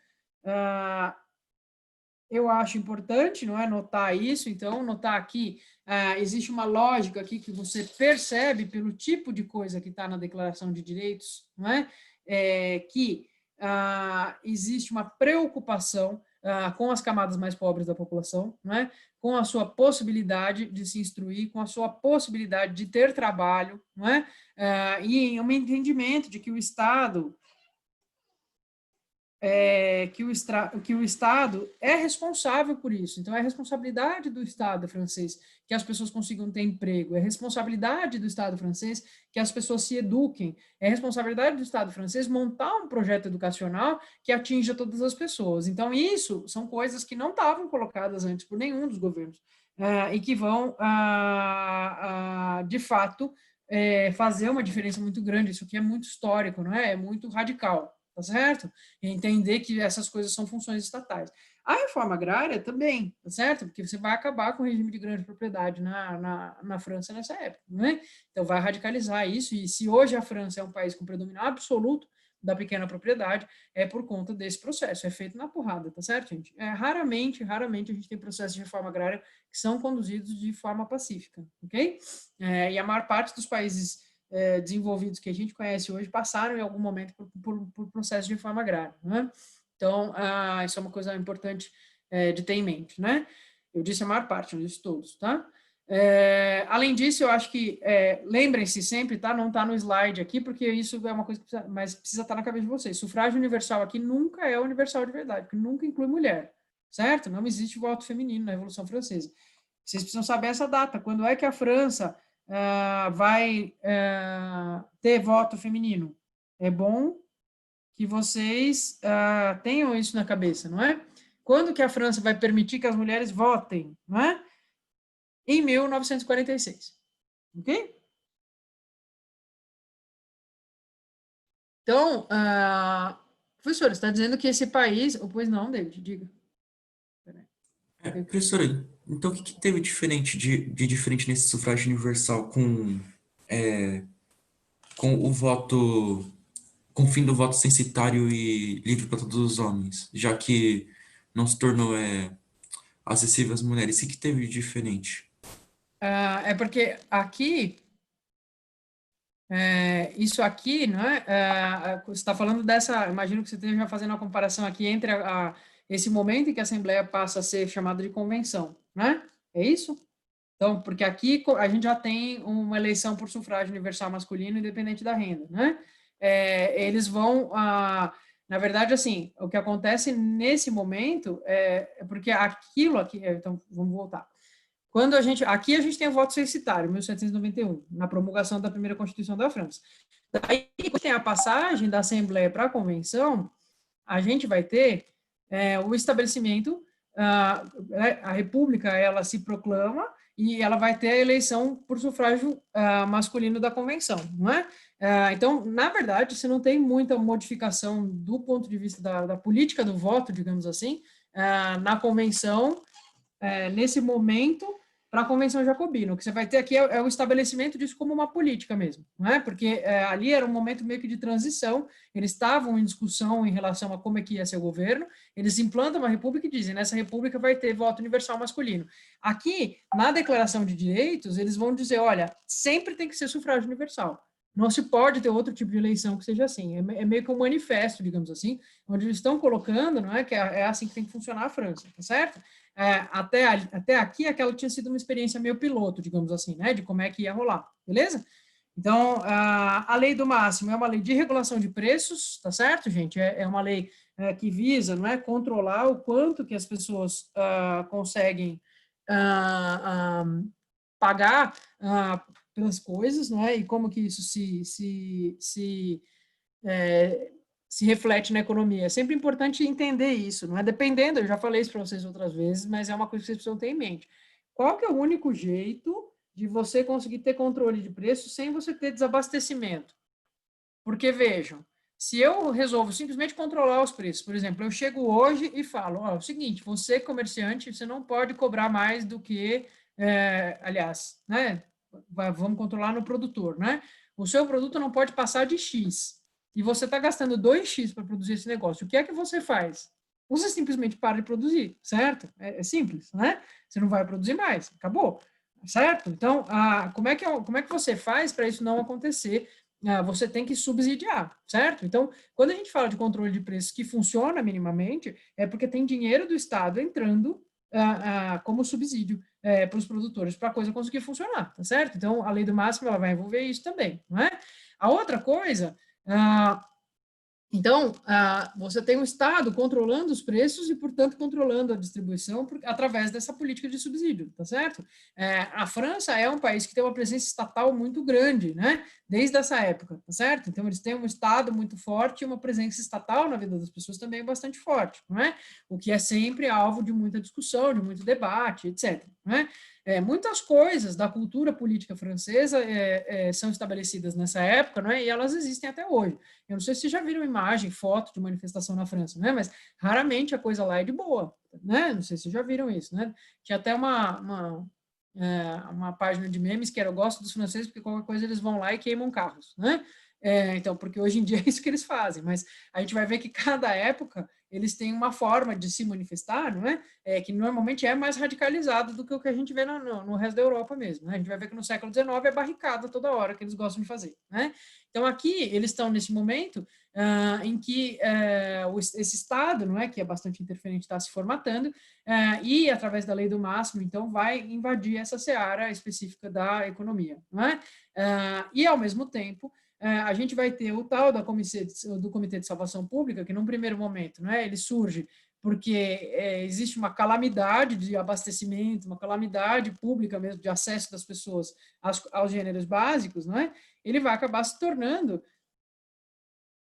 Eu acho importante, não é, notar isso, então, notar aqui, existe uma lógica aqui que você percebe pelo tipo de coisa que está na Declaração de Direitos, não é, que existe uma preocupação com as camadas mais pobres da população, não é, com a sua possibilidade de se instruir, com a sua possibilidade de ter trabalho, não é, e um entendimento de que o Estado que o Estado é responsável por isso. Então, é responsabilidade do Estado francês que as pessoas consigam ter emprego, é responsabilidade do Estado francês que as pessoas se eduquem, é responsabilidade do Estado francês montar um projeto educacional que atinja todas as pessoas. Então, isso são coisas que não estavam colocadas antes por nenhum dos governos, e que vão, de fato, fazer uma diferença muito grande. Isso aqui é muito histórico, não é? É muito radical. Tá certo? E entender que essas coisas são funções estatais. A reforma agrária também, tá certo? Porque você vai acabar com o regime de grande propriedade na França nessa época, né? Então vai radicalizar isso, e se hoje a França é um país com predomínio absoluto da pequena propriedade, é por conta desse processo, é feito na porrada, tá certo, gente? Raramente a gente tem processos de reforma agrária que são conduzidos de forma pacífica, ok? E a maior parte dos países desenvolvidos que a gente conhece hoje passaram em algum momento por processo de reforma agrária, né? Então, isso é uma coisa importante de ter em mente, né? Eu disse a maior parte, não disse todos, tá? Além disso, eu acho que, lembrem-se sempre, tá? Não está no slide aqui, porque isso é uma coisa que precisa estar na cabeça de vocês. Sufrágio universal aqui nunca é universal de verdade, porque nunca inclui mulher, certo? Não existe voto feminino na Revolução Francesa. Vocês precisam saber essa data, quando é que a França vai ter voto feminino. É bom que vocês tenham isso na cabeça, não é? Quando que a França vai permitir que as mulheres votem, não é? Em 1946, ok? Então, professor, está dizendo que esse país... Pois não, David, diga. Professora, então o que teve de diferente nesse sufrágio universal com o voto, com o fim do voto censitário e livre para todos os homens, já que não se tornou acessível às mulheres? O que teve de diferente? É porque aqui... isso aqui, não é? Você está falando dessa, imagino que você esteja fazendo a comparação aqui entre esse momento em que a Assembleia passa a ser chamada de convenção, né? É isso? Então, porque aqui a gente já tem uma eleição por sufrágio universal masculino, independente da renda, né? Eles vão, na verdade, assim, o que acontece nesse momento é porque aquilo aqui, então, vamos voltar. Aqui a gente tem o voto censitário, 1791, na promulgação da primeira Constituição da França. Daí, quando tem a passagem da Assembleia para a Convenção, a gente vai ter o estabelecimento, a República, ela se proclama e ela vai ter a eleição por sufrágio masculino da Convenção, não é? Então, na verdade, você não tem muita modificação do ponto de vista da política do voto, digamos assim, na Convenção, nesse momento, para a Convenção Jacobina. O que você vai ter aqui é o estabelecimento disso como uma política mesmo, não é? Porque ali era um momento meio que de transição, eles estavam em discussão em relação a como é que ia ser o governo, eles implantam uma república e dizem, nessa república vai ter voto universal masculino. Aqui, na Declaração de Direitos, eles vão dizer, olha, sempre tem que ser sufrágio universal. Não se pode ter outro tipo de eleição que seja assim. É meio que um manifesto, digamos assim, onde eles estão colocando, não é, que é assim que tem que funcionar a França, tá certo? Até aqui, aquela tinha sido uma experiência meio piloto, digamos assim, né, de como é que ia rolar, beleza? Então, a lei do máximo é uma lei de regulação de preços, tá certo, gente? É uma lei que visa, não é, controlar o quanto que as pessoas conseguem pagar pelas coisas, não é? E como que isso se reflete na economia. É sempre importante entender isso, não é? Dependendo, eu já falei isso para vocês outras vezes, mas é uma coisa que vocês precisam ter em mente. Qual que é o único jeito de você conseguir ter controle de preço sem você ter desabastecimento? Porque, vejam, se eu resolvo simplesmente controlar os preços, por exemplo, eu chego hoje e falo, ó, é o seguinte, você comerciante, você não pode cobrar mais do que, aliás, né, vamos controlar no produtor, né? O seu produto não pode passar de X, e você está gastando 2X para produzir esse negócio. O que é que você faz? Você simplesmente para de produzir, certo? É simples, né? Você não vai produzir mais, acabou, certo? Então, como é que você faz para isso não acontecer? Você tem que subsidiar, certo? Então, quando a gente fala de controle de preços que funciona minimamente, é porque tem dinheiro do Estado entrando como subsídio para os produtores, para a coisa conseguir funcionar, tá certo? Então, a lei do máximo ela vai envolver isso também, não é? A outra coisa, então, você tem um Estado controlando os preços e, portanto, controlando a distribuição através dessa política de subsídio, tá certo? A França é um país que tem uma presença estatal muito grande, né? Desde essa época, tá certo? Então, eles têm um Estado muito forte e uma presença estatal na vida das pessoas também bastante forte, não é? O que é sempre alvo de muita discussão, de muito debate, etc. Não é? Muitas coisas da cultura política francesa são estabelecidas nessa época, não é? E elas existem até hoje. Eu não sei se vocês já viram imagem, foto de manifestação na França, né? Mas raramente a coisa lá é de boa, né? Não sei se vocês já viram isso, né? Tinha até uma página de memes que era eu gosto dos franceses porque qualquer coisa eles vão lá e queimam carros, né? Então, porque hoje em dia é isso que eles fazem, mas a gente vai ver que cada época eles têm uma forma de se manifestar, não é? Que normalmente é mais radicalizado do que o que a gente vê no resto da Europa mesmo, né? A gente vai ver que no século XIX é barricada toda hora que eles gostam de fazer, né? Então, aqui, eles estão nesse momento em que esse Estado, não é, que é bastante interferente, está se formatando, e, através da lei do máximo, então, vai invadir essa seara específica da economia, não é? E, ao mesmo tempo, a gente vai ter o tal do Comitê de Salvação Pública, que, num primeiro momento, não é, ele surge porque existe uma calamidade de abastecimento, uma calamidade pública mesmo, de acesso das pessoas aos gêneros básicos, não é? Ele vai acabar se tornando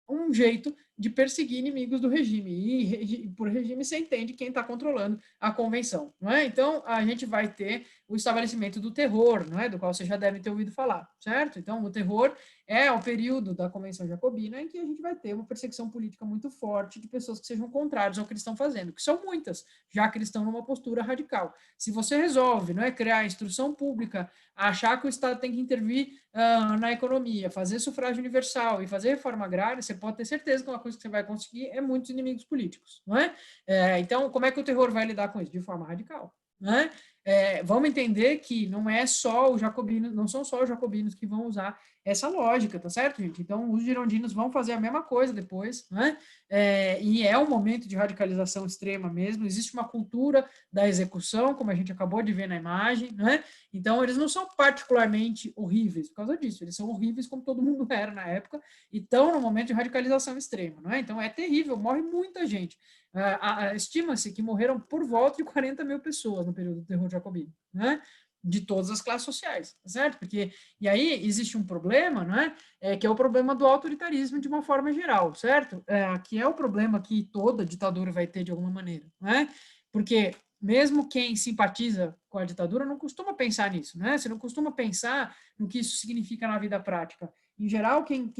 um jeito de perseguir inimigos do regime. E por regime você entende quem está controlando a convenção, não é? Então, a gente vai ter o estabelecimento do terror, não é? Do qual vocês já devem ter ouvido falar, certo? Então, o terror é o período da Convenção Jacobina em que a gente vai ter uma perseguição política muito forte de pessoas que sejam contrárias ao que eles estão fazendo, que são muitas, já que eles estão numa postura radical. Se você resolve, não é, criar instrução pública, achar que o Estado tem que intervir na economia, fazer sufrágio universal e fazer reforma agrária, você pode ter certeza que uma coisa que você vai conseguir é muitos inimigos políticos, não é? Então, como é que o terror vai lidar com isso? De forma radical, não é? Vamos entender que não é só os jacobinos, não são só os jacobinos que vão usar essa lógica, tá certo, gente? Então, os girondinos vão fazer a mesma coisa depois, né? E é um momento de radicalização extrema mesmo. Existe uma cultura da execução, como a gente acabou de ver na imagem, né? Então, eles não são particularmente horríveis por causa disso. Eles são horríveis como todo mundo era na época e estão no momento de radicalização extrema, não é? Então, é terrível, morre muita gente. Estima-se que morreram por volta de 40 mil pessoas no período do terror jacobino, né? De todas as classes sociais, certo? Porque, e aí existe um problema, não é? Que é o problema do autoritarismo de uma forma geral, certo? Que é o problema que toda ditadura vai ter de alguma maneira, não é? Porque mesmo quem simpatiza com a ditadura não costuma pensar nisso, né? Você não costuma pensar no que isso significa na vida prática. Em geral, quem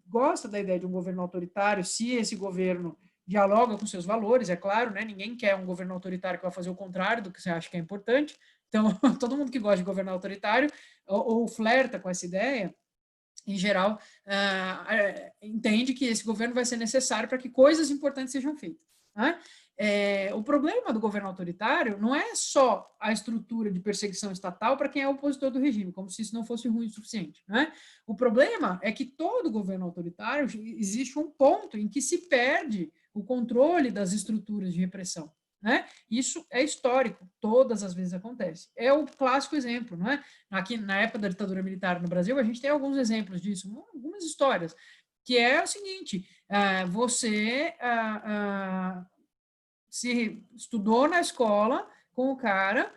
gosta da ideia de um governo autoritário, se esse governo dialoga com seus valores, é claro, né? Ninguém quer um governo autoritário que vai fazer o contrário do que você acha que é importante, Então, todo mundo que gosta de governo autoritário ou flerta com essa ideia, em geral, entende que esse governo vai ser necessário para que coisas importantes sejam feitas. Né? O problema do governo autoritário não é só a estrutura de perseguição estatal para quem é opositor do regime, como se isso não fosse ruim o suficiente. Né? O problema é que todo governo autoritário existe um ponto em que se perde o controle das estruturas de repressão. Né? Isso é histórico, todas as vezes acontece. É o clássico exemplo, não é? Aqui na época da ditadura militar no Brasil, a gente tem alguns exemplos disso, algumas histórias, que é o seguinte: você se estudou na escola com o cara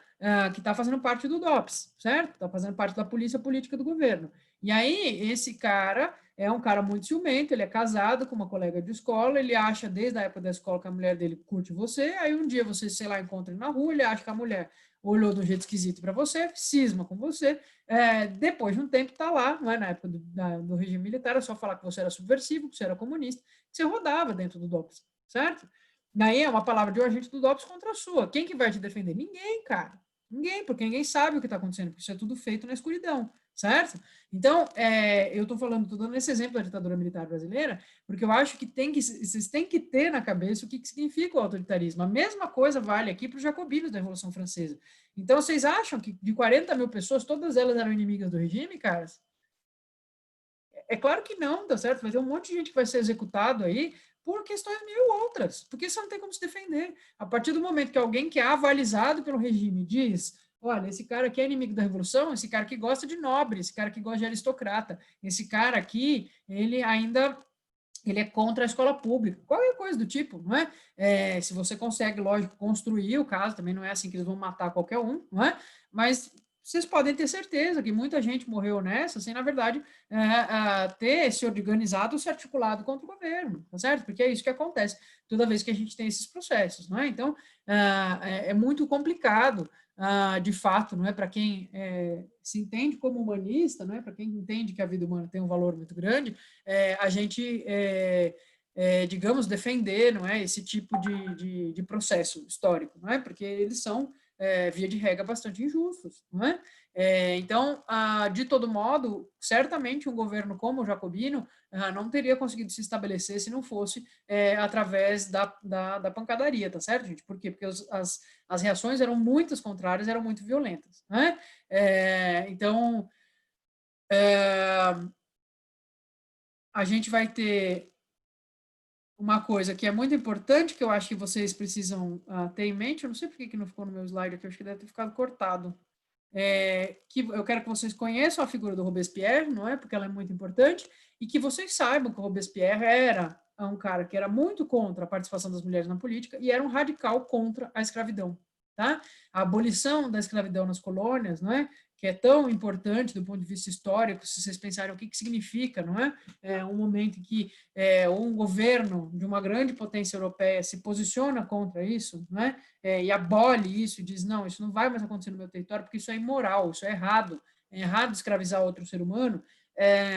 que está fazendo parte do DOPS, certo? Está fazendo parte da polícia política do governo. E aí, esse cara é um cara muito ciumento, ele é casado com uma colega de escola, ele acha desde a época da escola que a mulher dele curte você, aí um dia você, sei lá, encontra ele na rua, ele acha que a mulher olhou de um jeito esquisito para você, cisma com você, depois de um tempo está lá, não é? Na época do regime militar, é só falar que você era subversivo, que você era comunista, que você rodava dentro do DOPS, certo? Daí é uma palavra de um agente do DOPS contra a sua. Quem que vai te defender? Ninguém, cara. Ninguém, porque ninguém sabe o que está acontecendo, porque isso é tudo feito na escuridão, certo? Então, eu estou dando esse exemplo da ditadura militar brasileira, porque eu acho que vocês têm que ter na cabeça o que significa o autoritarismo. A mesma coisa vale aqui para os jacobinos da Revolução Francesa. Então, vocês acham que de 40 mil pessoas, todas elas eram inimigas do regime, caras? É claro que não, tá certo? Vai ter um monte de gente que vai ser executado aí por questões mil outras, porque você não tem como se defender. A partir do momento que alguém que é avalizado pelo regime diz: olha, esse cara aqui é inimigo da revolução, esse cara que gosta de nobre, esse cara que gosta de aristocrata, esse cara aqui, ele é contra a escola pública, qualquer coisa do tipo, não é? Se você consegue, lógico, construir o caso, também não é assim que eles vão matar qualquer um, não é? Mas vocês podem ter certeza que muita gente morreu nessa, sem, na verdade, ter se organizado, se articulado contra o governo, tá certo? Porque é isso que acontece toda vez que a gente tem esses processos, não é? Então, é muito complicado, de fato, não é? Para quem se entende como humanista, não é? Para quem entende que a vida humana tem um valor muito grande, a gente, digamos, defender, não é? Esse tipo de processo histórico, não é? Porque eles são via de regra, bastante injustos. Não é? Então, de todo modo, certamente um governo como o jacobino não teria conseguido se estabelecer se não fosse através da pancadaria, tá certo, gente? Por quê? Porque as reações eram muitas contrárias, eram muito violentas. Né? Então, a gente vai ter uma coisa que é muito importante, que eu acho que vocês precisam ter em mente, eu não sei por que não ficou no meu slide aqui, eu acho que deve ter ficado cortado, que eu quero que vocês conheçam a figura do Robespierre, não é? Porque ela é muito importante, e que vocês saibam que o Robespierre era um cara que era muito contra a participação das mulheres na política e era um radical contra a escravidão. Tá? A abolição da escravidão nas colônias, não é? Que é tão importante do ponto de vista histórico, se vocês pensarem o que significa, não é? Um momento em que um governo de uma grande potência europeia se posiciona contra isso, não é? E abole isso, e diz, não, isso não vai mais acontecer no meu território, porque isso é imoral, isso é errado escravizar outro ser humano.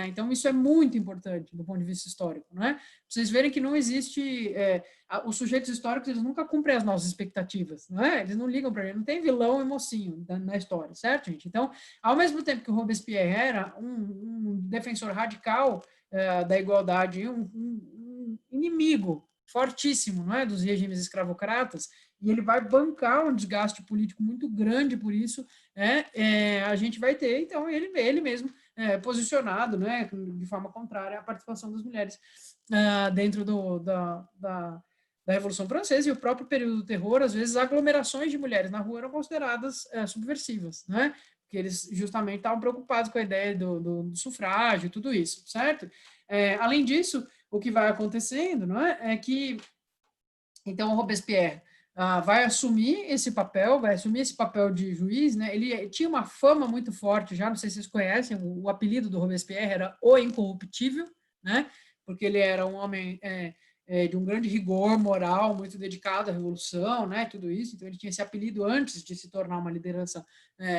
Então, isso é muito importante do ponto de vista histórico, não é? Pra vocês verem que não existe... os sujeitos históricos, eles nunca cumprem as nossas expectativas, não é? Eles não ligam para ele, não tem vilão e mocinho na história, certo, gente? Então, ao mesmo tempo que o Robespierre era um defensor radical da igualdade, um inimigo fortíssimo, não é, dos regimes escravocratas, e ele vai bancar um desgaste político muito grande por isso, a gente vai ter, então, ele mesmo posicionado, né, de forma contrária à participação das mulheres dentro da Revolução Francesa, e o próprio período do terror, às vezes, aglomerações de mulheres na rua eram consideradas subversivas, né, porque eles justamente estavam preocupados com a ideia do sufrágio, tudo isso, certo? Além disso, o que vai acontecendo, não é que, então, o Robespierre vai assumir esse papel de juiz, né? Ele tinha uma fama muito forte já, não sei se vocês conhecem, o apelido do Robespierre era o Incorruptível, né? Porque ele era um homem de um grande rigor moral, muito dedicado à revolução, né? Tudo isso, então ele tinha esse apelido antes de se tornar uma liderança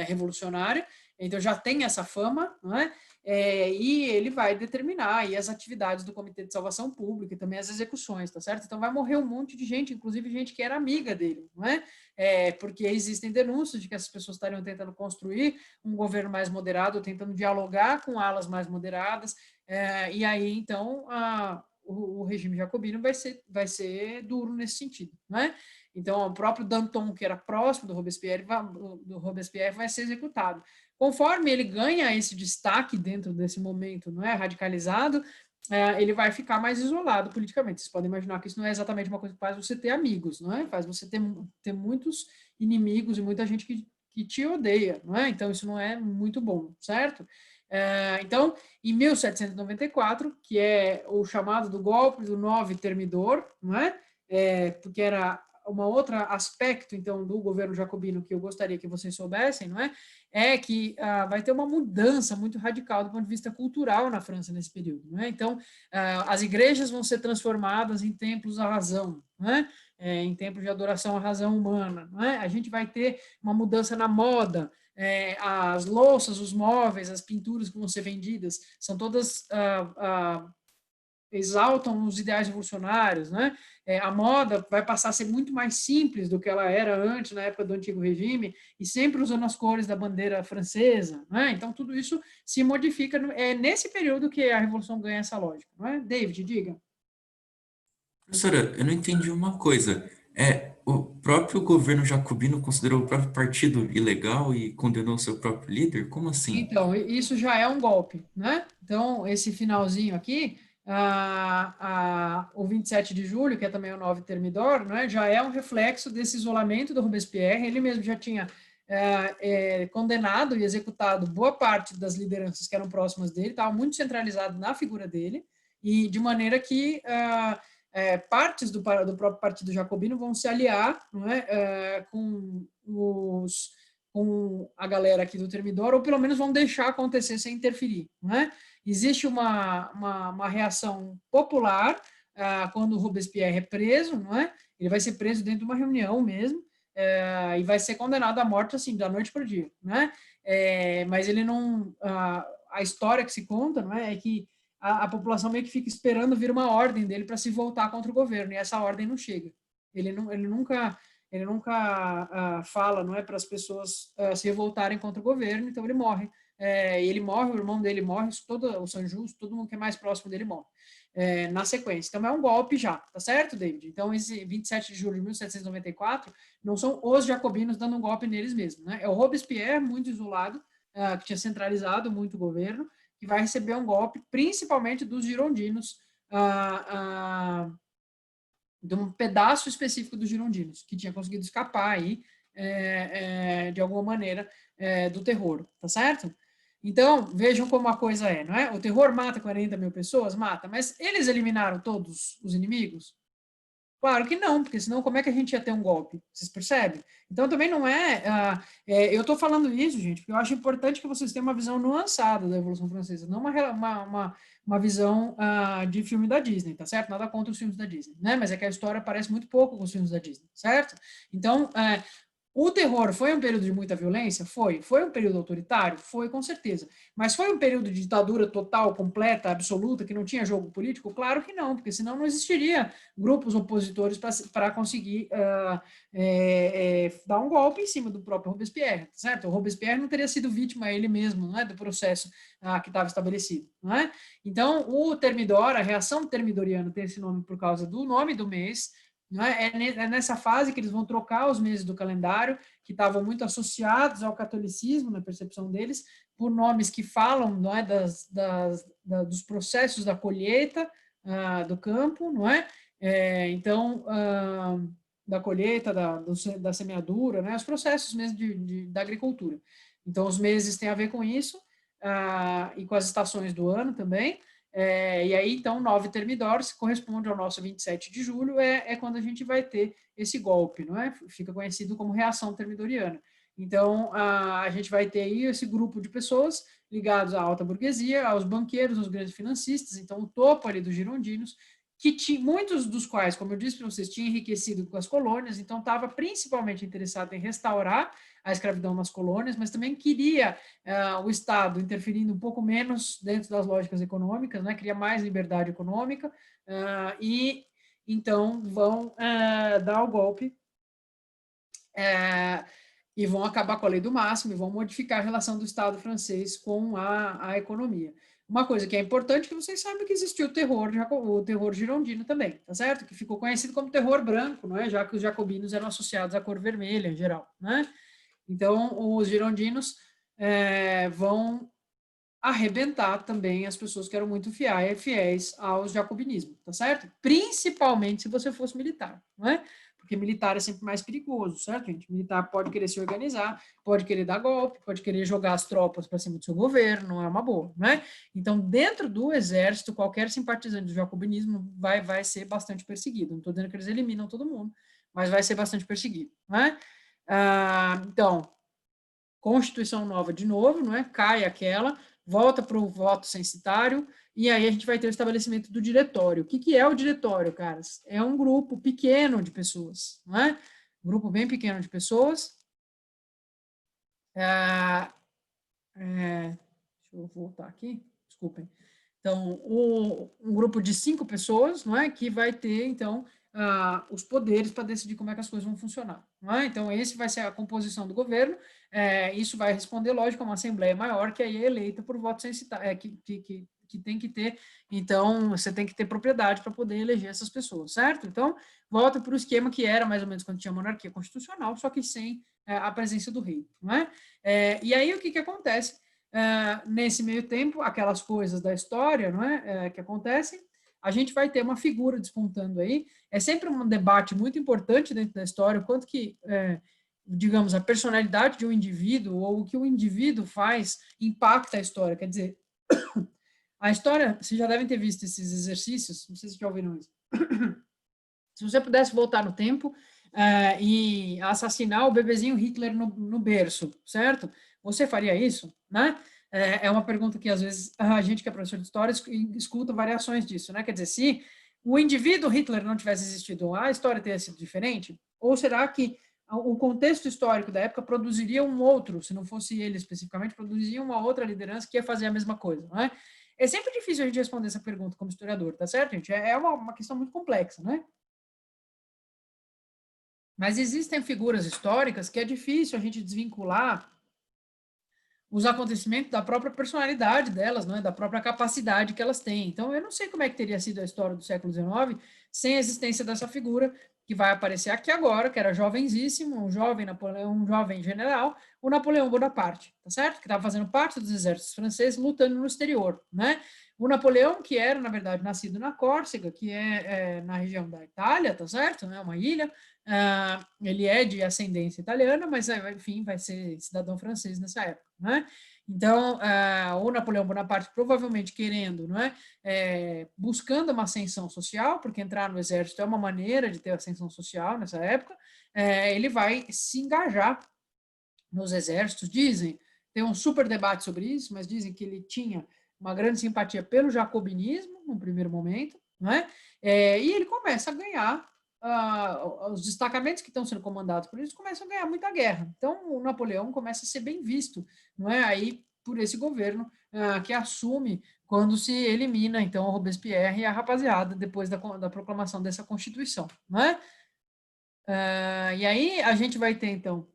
revolucionária, então já tem essa fama, não é? e ele vai determinar aí as atividades do Comitê de Salvação Pública e também as execuções, tá certo? Então vai morrer um monte de gente, inclusive gente que era amiga dele, não é? Porque existem denúncias de que essas pessoas estariam tentando construir um governo mais moderado, tentando dialogar com alas mais moderadas, e aí, então, o regime jacobino vai ser duro nesse sentido, não é? Então, o próprio Danton, que era próximo do Robespierre vai ser executado. Conforme ele ganha esse destaque dentro desse momento, não é, radicalizado, ele vai ficar mais isolado politicamente. Vocês podem imaginar que isso não é exatamente uma coisa que faz você ter amigos, não é? Faz você ter muitos inimigos e muita gente que te odeia, não é? Então, isso não é muito bom, certo? Então, em 1794, que é o chamado do golpe do 9 Termidor, não é? Porque era um outro aspecto, então, do governo jacobino que eu gostaria que vocês soubessem, não é? Que vai ter uma mudança muito radical do ponto de vista cultural na França nesse período, não é? Então, as igrejas vão ser transformadas em templos à razão, não é? Em templos de adoração à razão humana, não é? A gente vai ter uma mudança na moda, as louças, os móveis, as pinturas que vão ser vendidas, são todas exaltam os ideais revolucionários, né? A moda vai passar a ser muito mais simples do que ela era antes, na época do antigo regime, e sempre usando as cores da bandeira francesa, né? Então, tudo isso se modifica, é nesse período que a Revolução ganha essa lógica, não é? David, diga. Professora, eu não entendi uma coisa. O próprio governo jacobino considerou o próprio partido ilegal e condenou seu próprio líder? Como assim? Então, isso já é um golpe, né? Então, esse finalzinho aqui, o 27 de julho, que é também o 9 Termidor, né, já é um reflexo desse isolamento do Robespierre. Ele mesmo já tinha condenado e executado boa parte das lideranças que eram próximas dele, estava muito centralizado na figura dele, e de maneira que partes do próprio Partido Jacobino vão se aliar, não é, com a galera aqui do Termidor, ou pelo menos vão deixar acontecer sem interferir, não é? Existe uma reação popular quando o Robespierre é preso, não é? Ele vai ser preso dentro de uma reunião mesmo, e vai ser condenado à morte, assim, da noite para o dia, né? Mas ele não... a história que se conta, não é que a população meio que fica esperando vir uma ordem dele para se voltar contra o governo, e essa ordem não chega. Ele nunca fala, não é, para as pessoas se revoltarem contra o governo, então ele morre. Ele morre, o irmão dele morre, o São Justo, todo mundo que é mais próximo dele morre. Na sequência. Então é um golpe já, tá certo, David? Então esse 27 de julho de 1794 não são os jacobinos dando um golpe neles mesmos, né? É o Robespierre, muito isolado, que tinha centralizado muito o governo, que vai receber um golpe, principalmente dos girondinos, de um pedaço específico dos girondinos, que tinha conseguido escapar aí, de alguma maneira, do terror, tá certo? Então, vejam como a coisa é, não é? O terror mata 40 mil pessoas? Mata, mas eles eliminaram todos os inimigos? Claro que não, porque senão como é que a gente ia ter um golpe? Vocês percebem? Então também não eu estou falando isso, gente, porque eu acho importante que vocês tenham uma visão nuançada da Revolução Francesa, não uma visão de filme da Disney, tá certo? Nada contra os filmes da Disney, né? Mas é que a história parece muito pouco com os filmes da Disney, certo? Então, o terror foi um período de muita violência? Foi. Foi um período autoritário? Foi, com certeza. Mas foi um período de ditadura total, completa, absoluta, que não tinha jogo político? Claro que não, porque senão não existiria grupos opositores para conseguir dar um golpe em cima do próprio Robespierre, certo? O Robespierre não teria sido vítima ele mesmo, não é, do processo que estava estabelecido, não é? Então, o Termidor, a reação termidoriana tem esse nome por causa do nome do mês, não é? É nessa fase que eles vão trocar os meses do calendário, que estavam muito associados ao catolicismo, na percepção deles, por nomes que falam, não é, dos processos da colheita do campo, não é? Então, da colheita, da semeadura, né? Os processos mesmo da agricultura. Então, os meses têm a ver com isso, e com as estações do ano também. E aí, então, 9 Termidor se corresponde ao nosso 27 de julho, quando a gente vai ter esse golpe, não é? Fica conhecido como reação termidoriana. Então, a gente vai ter aí esse grupo de pessoas ligados à alta burguesia, aos banqueiros, aos grandes financistas, então o topo ali dos girondinos, muitos dos quais, como eu disse para vocês, tinham enriquecido com as colônias, então estava principalmente interessado em restaurar a escravidão nas colônias, mas também queria o Estado interferindo um pouco menos dentro das lógicas econômicas, né, queria mais liberdade econômica, e então vão dar o golpe e vão acabar com a lei do máximo e vão modificar a relação do Estado francês com a economia. Uma coisa que é importante é que vocês sabem que existiu o terror girondino também, tá certo? Que ficou conhecido como terror branco, não é? Já que os jacobinos eram associados à cor vermelha em geral, né? Então, os girondinos vão arrebentar também as pessoas que eram muito fiéis ao jacobinismo, tá certo? Principalmente se você fosse militar, não é? Porque militar é sempre mais perigoso, certo, gente? Militar pode querer se organizar, pode querer dar golpe, pode querer jogar as tropas para cima do seu governo, não é uma boa, né? Então, dentro do exército, qualquer simpatizante do jacobinismo vai ser bastante perseguido. Não estou dizendo que eles eliminam todo mundo, mas vai ser bastante perseguido, né? Então, Constituição nova de novo, não é? Cai aquela, volta para o voto censitário, e aí a gente vai ter o estabelecimento do diretório. O que é o diretório, caras? É um grupo pequeno de pessoas, não é? Um grupo bem pequeno de pessoas. Deixa eu voltar aqui, desculpem. Então, um grupo de 5 pessoas, não é? Que vai ter, então, os poderes para decidir como é que as coisas vão funcionar. Não é? Então, esse vai ser a composição do governo, isso vai responder, lógico, a uma assembleia maior, que aí é eleita por voto censitário, que tem que ter, então, você tem que ter propriedade para poder eleger essas pessoas, certo? Então, volta para o esquema que era mais ou menos quando tinha monarquia constitucional, só que sem a presença do rei, não é? E aí, o que acontece? Nesse meio tempo, aquelas coisas da história, não é, que acontecem, a gente vai ter uma figura despontando aí. É sempre um debate muito importante dentro da história, o quanto que, digamos, a personalidade de um indivíduo ou o que o indivíduo faz impacta a história. Quer dizer, a história, vocês já devem ter visto esses exercícios, não sei se já ouviram isso. Se você pudesse voltar no tempo e assassinar o bebezinho Hitler no berço, certo? Você faria isso, né? É uma pergunta que, às vezes, a gente que é professor de história escuta variações disso, né? Quer dizer, se o indivíduo Hitler não tivesse existido, a história teria sido diferente? Ou será que o contexto histórico da época produziria um outro, se não fosse ele especificamente, produziria uma outra liderança que ia fazer a mesma coisa, não é? É sempre difícil a gente responder essa pergunta como historiador, tá certo, gente? É uma questão muito complexa, né? Mas existem figuras históricas que é difícil a gente desvincular os acontecimentos da própria personalidade delas, não é? Da própria capacidade que elas têm. Então, eu não sei como é que teria sido a história do século XIX sem a existência dessa figura que vai aparecer aqui agora, que era jovenzíssimo, um jovem Napoleão, um jovem general, o Napoleão Bonaparte, tá certo? Que estava fazendo parte dos exércitos franceses lutando no exterior, né? O Napoleão, que era, na verdade, nascido na Córcega, que é na região da Itália, tá certo? É uma ilha. Ele é de ascendência italiana, mas, enfim, vai ser cidadão francês nessa época, né? Então, o Napoleão Bonaparte provavelmente querendo, não é? Buscando uma ascensão social, porque entrar no exército é uma maneira de ter ascensão social nessa época, ele vai se engajar nos exércitos, dizem, tem um super debate sobre isso, mas dizem que ele tinha uma grande simpatia pelo jacobinismo, no primeiro momento, não é? E ele começa a ganhar, os destacamentos que estão sendo comandados por eles começam a ganhar muita guerra. Então, o Napoleão começa a ser bem visto, não é? Aí, por esse governo que assume quando se elimina, então, o Robespierre e a rapaziada, depois da proclamação dessa Constituição, não é? E aí, a gente vai ter, então,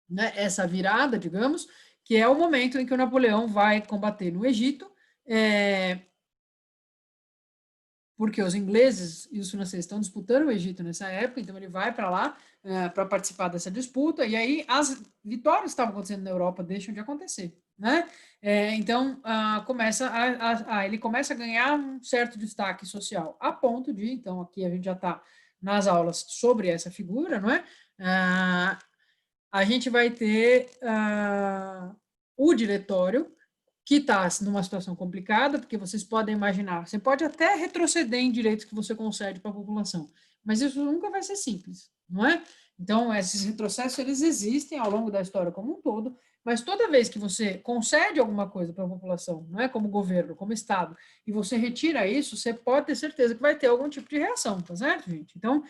né, essa virada, digamos, que é o momento em que o Napoleão vai combater no Egito, porque os ingleses e os franceses estão disputando o Egito nessa época, então ele vai para lá para participar dessa disputa, e aí as vitórias que estavam acontecendo na Europa deixam de acontecer, né? Então, ele começa a ganhar um certo destaque social, a ponto de, então, aqui a gente já está nas aulas sobre essa figura, não é? A gente vai ter o diretório, que está numa situação complicada, porque vocês podem imaginar, você pode até retroceder em direitos que você concede para a população, mas isso nunca vai ser simples, não é? Então, esses retrocessos, eles existem ao longo da história como um todo, Mas toda vez que você concede alguma coisa para a população, não é, como governo, como Estado, e você retira isso, você pode ter certeza que vai ter algum tipo de reação, tá certo, gente? Então,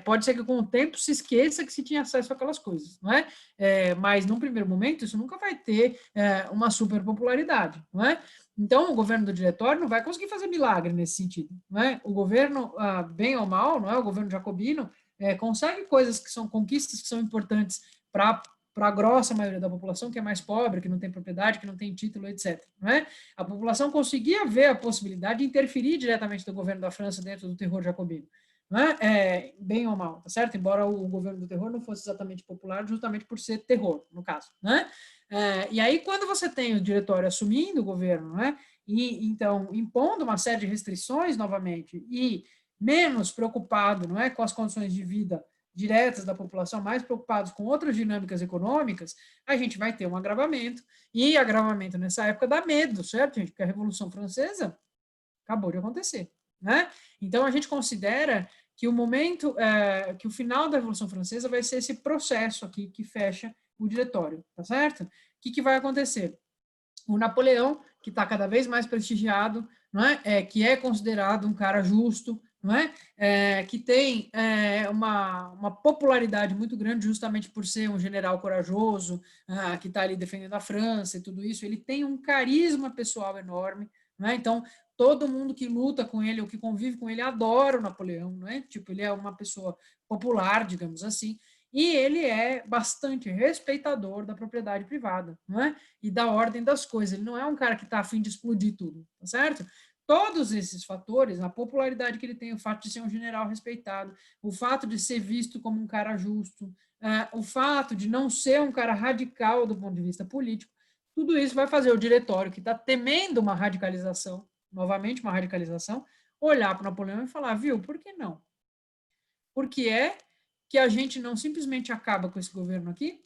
pode ser que com o tempo se esqueça que se tinha acesso àquelas coisas, não é? Mas, num primeiro momento, isso nunca vai ter uma super popularidade, não é? Então, o governo do diretório não vai conseguir fazer milagre nesse sentido, não é? O governo, bem ou mal, não é? O governo jacobino consegue coisas que são conquistas que são importantes para a grossa maioria da população, que é mais pobre, que não tem propriedade, que não tem título, etc. Não é? A população conseguia ver a possibilidade de interferir diretamente do governo da França dentro do terror jacobino. Não é? Bem ou mal, tá certo? Embora o governo do terror não fosse exatamente popular, justamente por ser terror, no caso. Né? E aí, quando você tem o diretório assumindo o governo, né? E então impondo uma série de restrições novamente e menos preocupado, não é, com as condições de vida diretas da população, mais preocupados com outras dinâmicas econômicas, a gente vai ter um agravamento, e agravamento nessa época dá medo, certo, gente? Porque a Revolução Francesa acabou de acontecer, né? Então, a gente considera que o momento, que o final da Revolução Francesa vai ser esse processo aqui que fecha o diretório, tá certo? O que vai acontecer? O Napoleão, que está cada vez mais prestigiado, não é? Que é considerado um cara justo, não é? Que tem uma popularidade muito grande justamente por ser um general corajoso, que está ali defendendo a França e tudo isso. Ele tem um carisma pessoal enorme, não é? Então, todo mundo que luta com ele ou que convive com ele adora o Napoleão, não é? Tipo, ele é uma pessoa popular, digamos assim, e ele é bastante respeitador da propriedade privada, não é? E da ordem das coisas. Ele não é um cara que está a fim de explodir tudo, tá certo? Todos esses fatores, a popularidade que ele tem, o fato de ser um general respeitado, o fato de ser visto como um cara justo, o fato de não ser um cara radical do ponto de vista político, tudo isso vai fazer o diretório, que está temendo uma radicalização, novamente uma radicalização, olhar para Napoleão e falar, viu, por que não? Porque que a gente não simplesmente acaba com esse governo aqui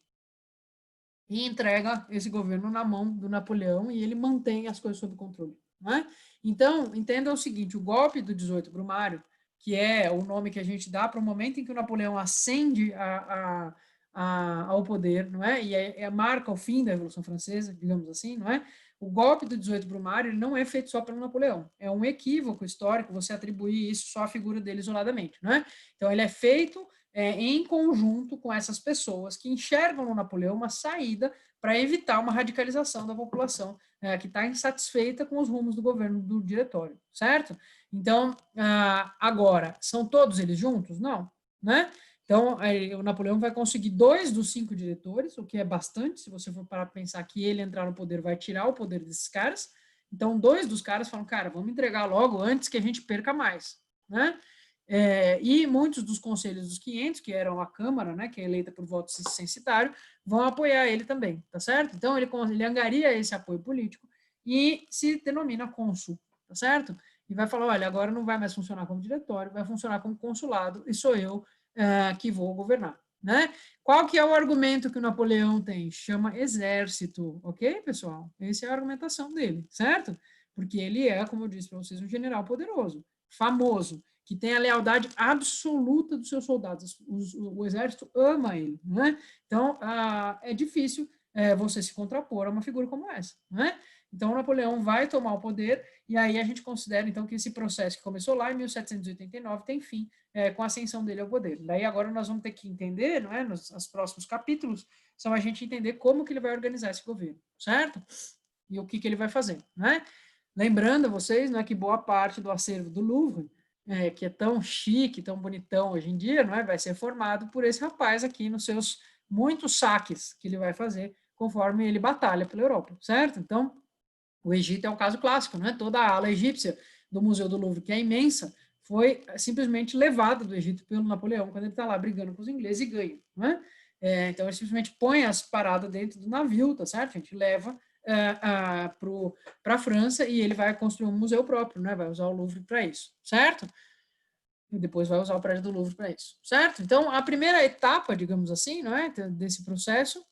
e entrega esse governo na mão do Napoleão e ele mantém as coisas sob controle. Né? Então, entenda o seguinte, o golpe do 18 Brumário, que é o nome que a gente dá para o momento em que o Napoleão ascende ao poder, não é? E marca o fim da Revolução Francesa, digamos assim, não é? O golpe do 18 Brumário ele não é feito só pelo Napoleão. É um equívoco histórico você atribuir isso só à figura dele isoladamente, não é? Então, ele é feito em conjunto com essas pessoas que enxergam no Napoleão uma saída para evitar uma radicalização da população que está insatisfeita com os rumos do governo do diretório, certo? Então, agora, são todos eles juntos? Não, né? Então, o Napoleão vai conseguir 2 dos 5 diretores, o que é bastante, se você for parar para pensar que ele entrar no poder vai tirar o poder desses caras. Então, 2 dos caras falam, cara, vamos entregar logo antes que a gente perca mais, né? E muitos dos conselhos dos 500, que eram a Câmara, né, que é eleita por voto censitário, vão apoiar ele também, tá certo? Então, ele angaria esse apoio político e se denomina cônsul, tá certo? E vai falar, olha, agora não vai mais funcionar como diretório, vai funcionar como consulado, e sou eu que vou governar, né? Qual que é o argumento que o Napoleão tem? Chama exército, ok, pessoal? Essa é a argumentação dele, certo? Porque ele é, como eu disse para vocês, um general poderoso, famoso, que tem a lealdade absoluta dos seus soldados. O exército ama ele, né? Então, é difícil você se contrapor a uma figura como essa, né? Então, Napoleão vai tomar o poder, e aí a gente considera, então, que esse processo que começou lá em 1789 tem fim com a ascensão dele ao poder. Daí, agora, nós vamos ter que entender, não é? Nos próximos capítulos, são a gente entender como que ele vai organizar esse governo, certo? E o que ele vai fazer, né? Lembrando a vocês, né, que boa parte do acervo do Louvre, que é tão chique, tão bonitão hoje em dia, não é? Vai ser formado por esse rapaz aqui nos seus muitos saques que ele vai fazer conforme ele batalha pela Europa, certo? Então, o Egito é um caso clássico, não é? Toda a ala egípcia do Museu do Louvre, que é imensa, foi simplesmente levada do Egito pelo Napoleão quando ele está lá brigando com os ingleses e ganha, não é? Então, ele simplesmente põe as paradas dentro do navio, tá certo? A gente leva para a França e ele vai construir um museu próprio, né? Vai usar o Louvre para isso, certo? E depois vai usar o prédio do Louvre para isso, certo? Então, a primeira etapa, digamos assim, não é, desse processo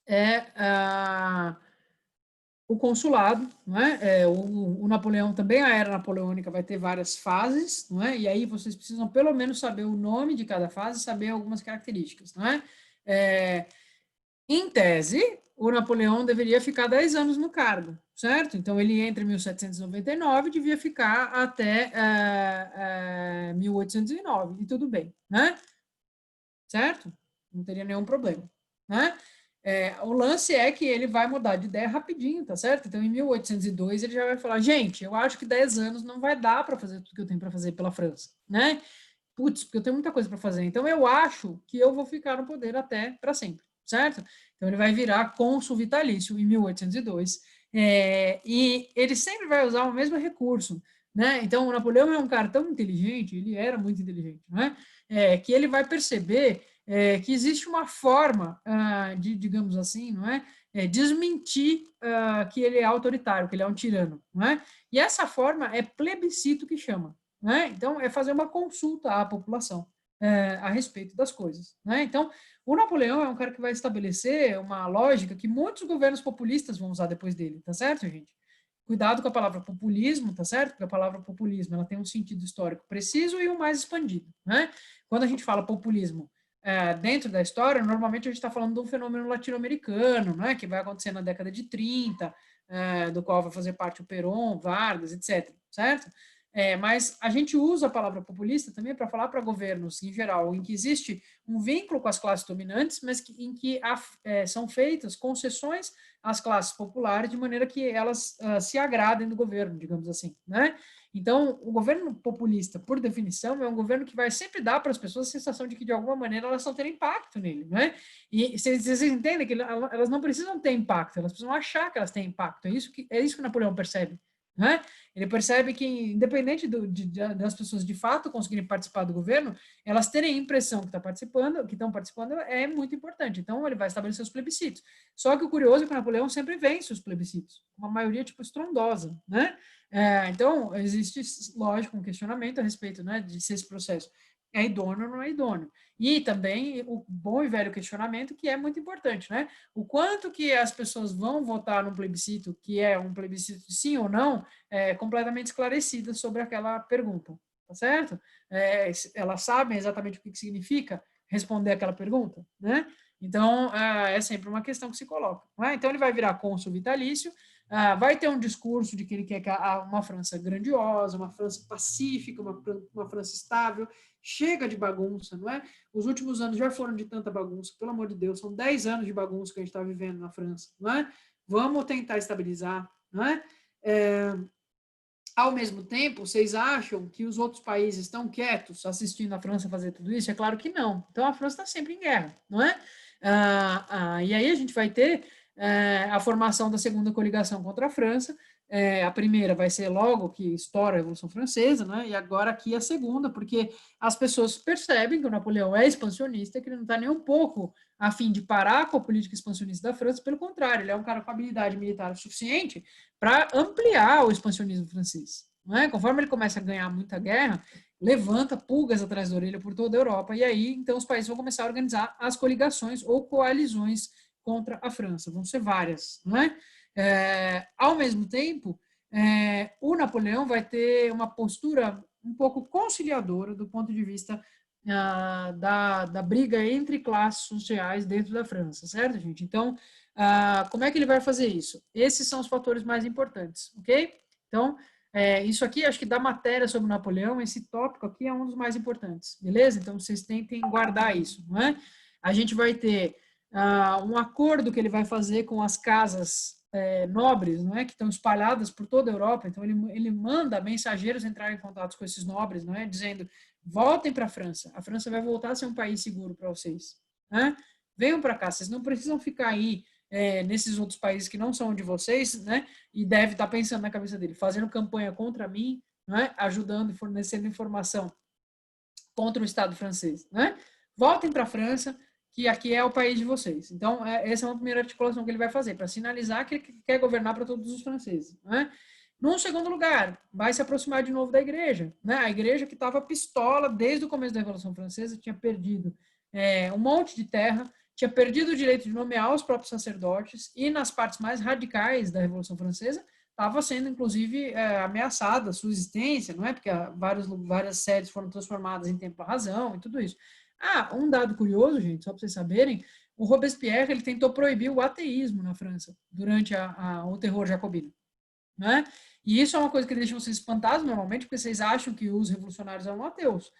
é o consulado, não é? O Napoleão também, a era napoleônica vai ter várias fases, não é? E aí vocês precisam pelo menos saber o nome de cada fase, saber algumas características, não é? Em tese, o Napoleão deveria ficar 10 anos no cargo, certo? Então, ele entra em 1799 e devia ficar até 1809, e tudo bem, né? Certo? Não teria nenhum problema, né? O lance é que ele vai mudar de ideia rapidinho, tá certo? Então, em 1802, ele já vai falar, gente, eu acho que 10 anos não vai dar para fazer tudo que eu tenho para fazer pela França, né? Putz, porque eu tenho muita coisa para fazer. Então, eu acho que eu vou ficar no poder até para sempre, certo? Então, ele vai virar cônsul vitalício em 1802, e ele sempre vai usar o mesmo recurso, né? Então, o Napoleão é um cara tão inteligente, ele era muito inteligente, né? Que ele vai perceber que existe uma forma de, digamos assim, não é? Desmentir que ele é autoritário, que ele é um tirano, não é? E essa forma é plebiscito que chama, né? Então, é fazer uma consulta à população a respeito das coisas, né? Então, o Napoleão é um cara que vai estabelecer uma lógica que muitos governos populistas vão usar depois dele, tá certo, gente? Cuidado com a palavra populismo, tá certo? Porque a palavra populismo, ela tem um sentido histórico preciso e um mais expandido, né? Quando a gente fala populismo dentro da história, normalmente a gente está falando de um fenômeno latino-americano, né? Que vai acontecer na década de 30, do qual vai fazer parte o Perón, Vargas, etc., certo? Mas a gente usa a palavra populista também para falar para governos em geral, em que existe um vínculo com as classes dominantes, mas em que são feitas concessões às classes populares de maneira que elas se agradem do governo, digamos assim, né? Então, o governo populista, por definição, é um governo que vai sempre dar para as pessoas a sensação de que, de alguma maneira, elas estão tendo impacto nele, né? E vocês entendem que elas não precisam ter impacto, elas precisam achar que elas têm impacto. É isso que Napoleão percebe, né? Ele percebe que, independente das pessoas de fato conseguirem participar do governo, elas terem a impressão que estão participando é muito importante. Então, ele vai estabelecer os plebiscitos. Só que o curioso é que o Napoleão sempre vence os plebiscitos, uma maioria tipo estrondosa, né? Então, existe, lógico, um questionamento a respeito, né, de se esse processo é idôneo ou não é idôneo. E também o bom e velho questionamento, que é muito importante, né? O quanto que as pessoas vão votar num plebiscito, que é um plebiscito de sim ou não, completamente esclarecida sobre aquela pergunta, tá certo? Elas sabem exatamente o que significa responder aquela pergunta, né? Então, é sempre uma questão que se coloca. Né? Então, ele vai virar cônsul vitalício, vai ter um discurso de que ele quer uma França grandiosa, uma França pacífica, uma França estável. Chega de bagunça, não é? Os últimos anos já foram de tanta bagunça, pelo amor de Deus, são 10 anos de bagunça que a gente está vivendo na França, não é? Vamos tentar estabilizar, não é? Ao mesmo tempo, vocês acham que os outros países estão quietos assistindo a França fazer tudo isso? É claro que não. Então, a França está sempre em guerra, não é? E aí a gente vai ter a formação da segunda coligação contra a França. A primeira vai ser logo que estoura a Revolução Francesa, né? E agora aqui a segunda, porque as pessoas percebem que o Napoleão é expansionista, que ele não está nem um pouco a fim de parar com a política expansionista da França, pelo contrário, ele é um cara com habilidade militar suficiente para ampliar o expansionismo francês. Não é? Conforme ele começa a ganhar muita guerra, levanta pulgas atrás da orelha por toda a Europa, e aí, então, os países vão começar a organizar as coligações ou coalizões contra a França. Vão ser várias, não é? Ao mesmo tempo, o Napoleão vai ter uma postura um pouco conciliadora do ponto de vista da briga entre classes sociais dentro da França, certo, gente? Então, como é que ele vai fazer isso? Esses são os fatores mais importantes, ok? Então, isso aqui, acho que da matéria sobre Napoleão, esse tópico aqui é um dos mais importantes, beleza? Então, vocês tentem guardar isso, não é? A gente vai ter um acordo que ele vai fazer com as casas nobres, não é? Que estão espalhadas por toda a Europa. Então, ele manda mensageiros entrar em contato com esses nobres, não é? Dizendo, voltem para a França vai voltar a ser um país seguro para vocês, né? Venham para cá, vocês não precisam ficar aí nesses outros países que não são de vocês, né? E deve estar pensando na cabeça dele, fazendo campanha contra mim, né? Ajudando e fornecendo informação contra o Estado francês, né? Voltem para a França, que aqui é o país de vocês. Então, essa é uma primeira articulação que ele vai fazer, para sinalizar que ele quer governar para todos os franceses, né? Num segundo lugar, vai se aproximar de novo da igreja, né? A igreja que estava pistola desde o começo da Revolução Francesa, tinha perdido um monte de terra, tinha perdido o direito de nomear os próprios sacerdotes e nas partes mais radicais da Revolução Francesa estava sendo, inclusive, ameaçada a sua existência, não é? Porque várias sedes foram transformadas em templo da razão e tudo isso. Um dado curioso, gente, só para vocês saberem, o Robespierre ele tentou proibir o ateísmo na França durante o terror jacobino, né? E isso é uma coisa que deixa vocês espantados normalmente, porque vocês acham que os revolucionários eram ateus,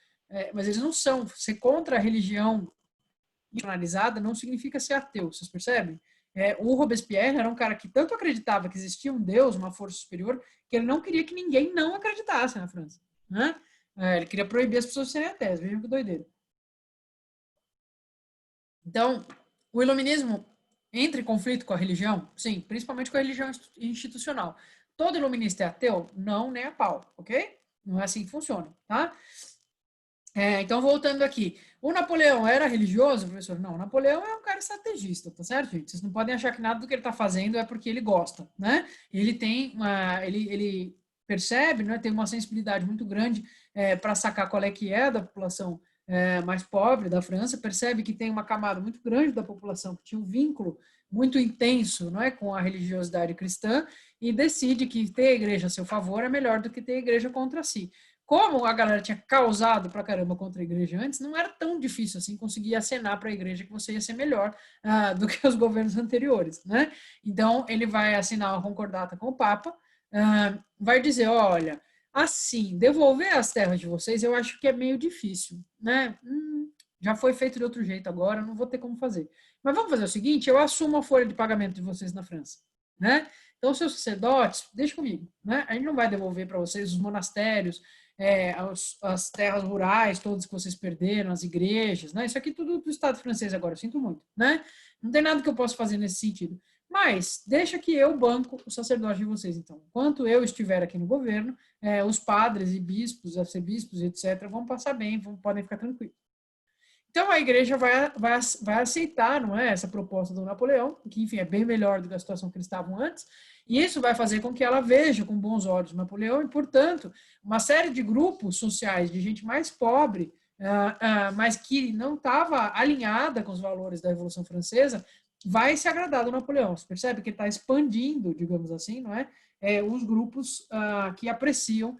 mas eles não são. Ser contra a religião institucionalizada não significa ser ateu, vocês percebem? O Robespierre era um cara que tanto acreditava que existia um Deus, uma força superior, que ele não queria que ninguém não acreditasse na França, né? Ele queria proibir as pessoas de serem ateias, vejam que doideira. Então, o iluminismo entra em conflito com a religião? Sim, principalmente com a religião institucional. Todo iluminista é ateu? Não, nem a pau, ok? Não é assim que funciona, tá? Então, voltando aqui. O Napoleão era religioso, professor? Não, o Napoleão é um cara estrategista, tá certo, gente? Vocês não podem achar que nada do que ele está fazendo é porque ele gosta, né? Ele tem ele percebe, né, tem uma sensibilidade muito grande para sacar qual é que é da população mais pobre da França, percebe que tem uma camada muito grande da população que tinha um vínculo muito intenso, não é, com a religiosidade cristã e decide que ter a igreja a seu favor é melhor do que ter a igreja contra si. Como a galera tinha causado pra caramba contra a igreja antes, não era tão difícil assim conseguir acenar para a igreja que você ia ser melhor do que os governos anteriores, né? Então, ele vai assinar uma concordata com o Papa, vai dizer, olha, assim, devolver as terras de vocês eu acho que é meio difícil, né? Já foi feito de outro jeito agora, não vou ter como fazer. Mas vamos fazer o seguinte, eu assumo a folha de pagamento de vocês na França, né? Então, seus sacerdotes, deixa comigo, né? A gente não vai devolver para vocês os monastérios, as terras rurais, todas que vocês perderam, as igrejas, né? Isso aqui tudo do Estado francês agora, eu sinto muito, né? Não tem nada que eu possa fazer nesse sentido. Mas deixa que eu banco o sacerdote de vocês, então. Enquanto eu estiver aqui no governo, os padres e bispos, arcebispos, etc., vão passar bem, podem ficar tranquilos. Então a igreja vai aceitar, não é, essa proposta do Napoleão, que enfim é bem melhor do que a situação que eles estavam antes, e isso vai fazer com que ela veja com bons olhos o Napoleão e, portanto, uma série de grupos sociais de gente mais pobre, mas que não estava alinhada com os valores da Revolução Francesa, vai se agradar do Napoleão. Você percebe que ele está expandindo, digamos assim, não é, os grupos que apreciam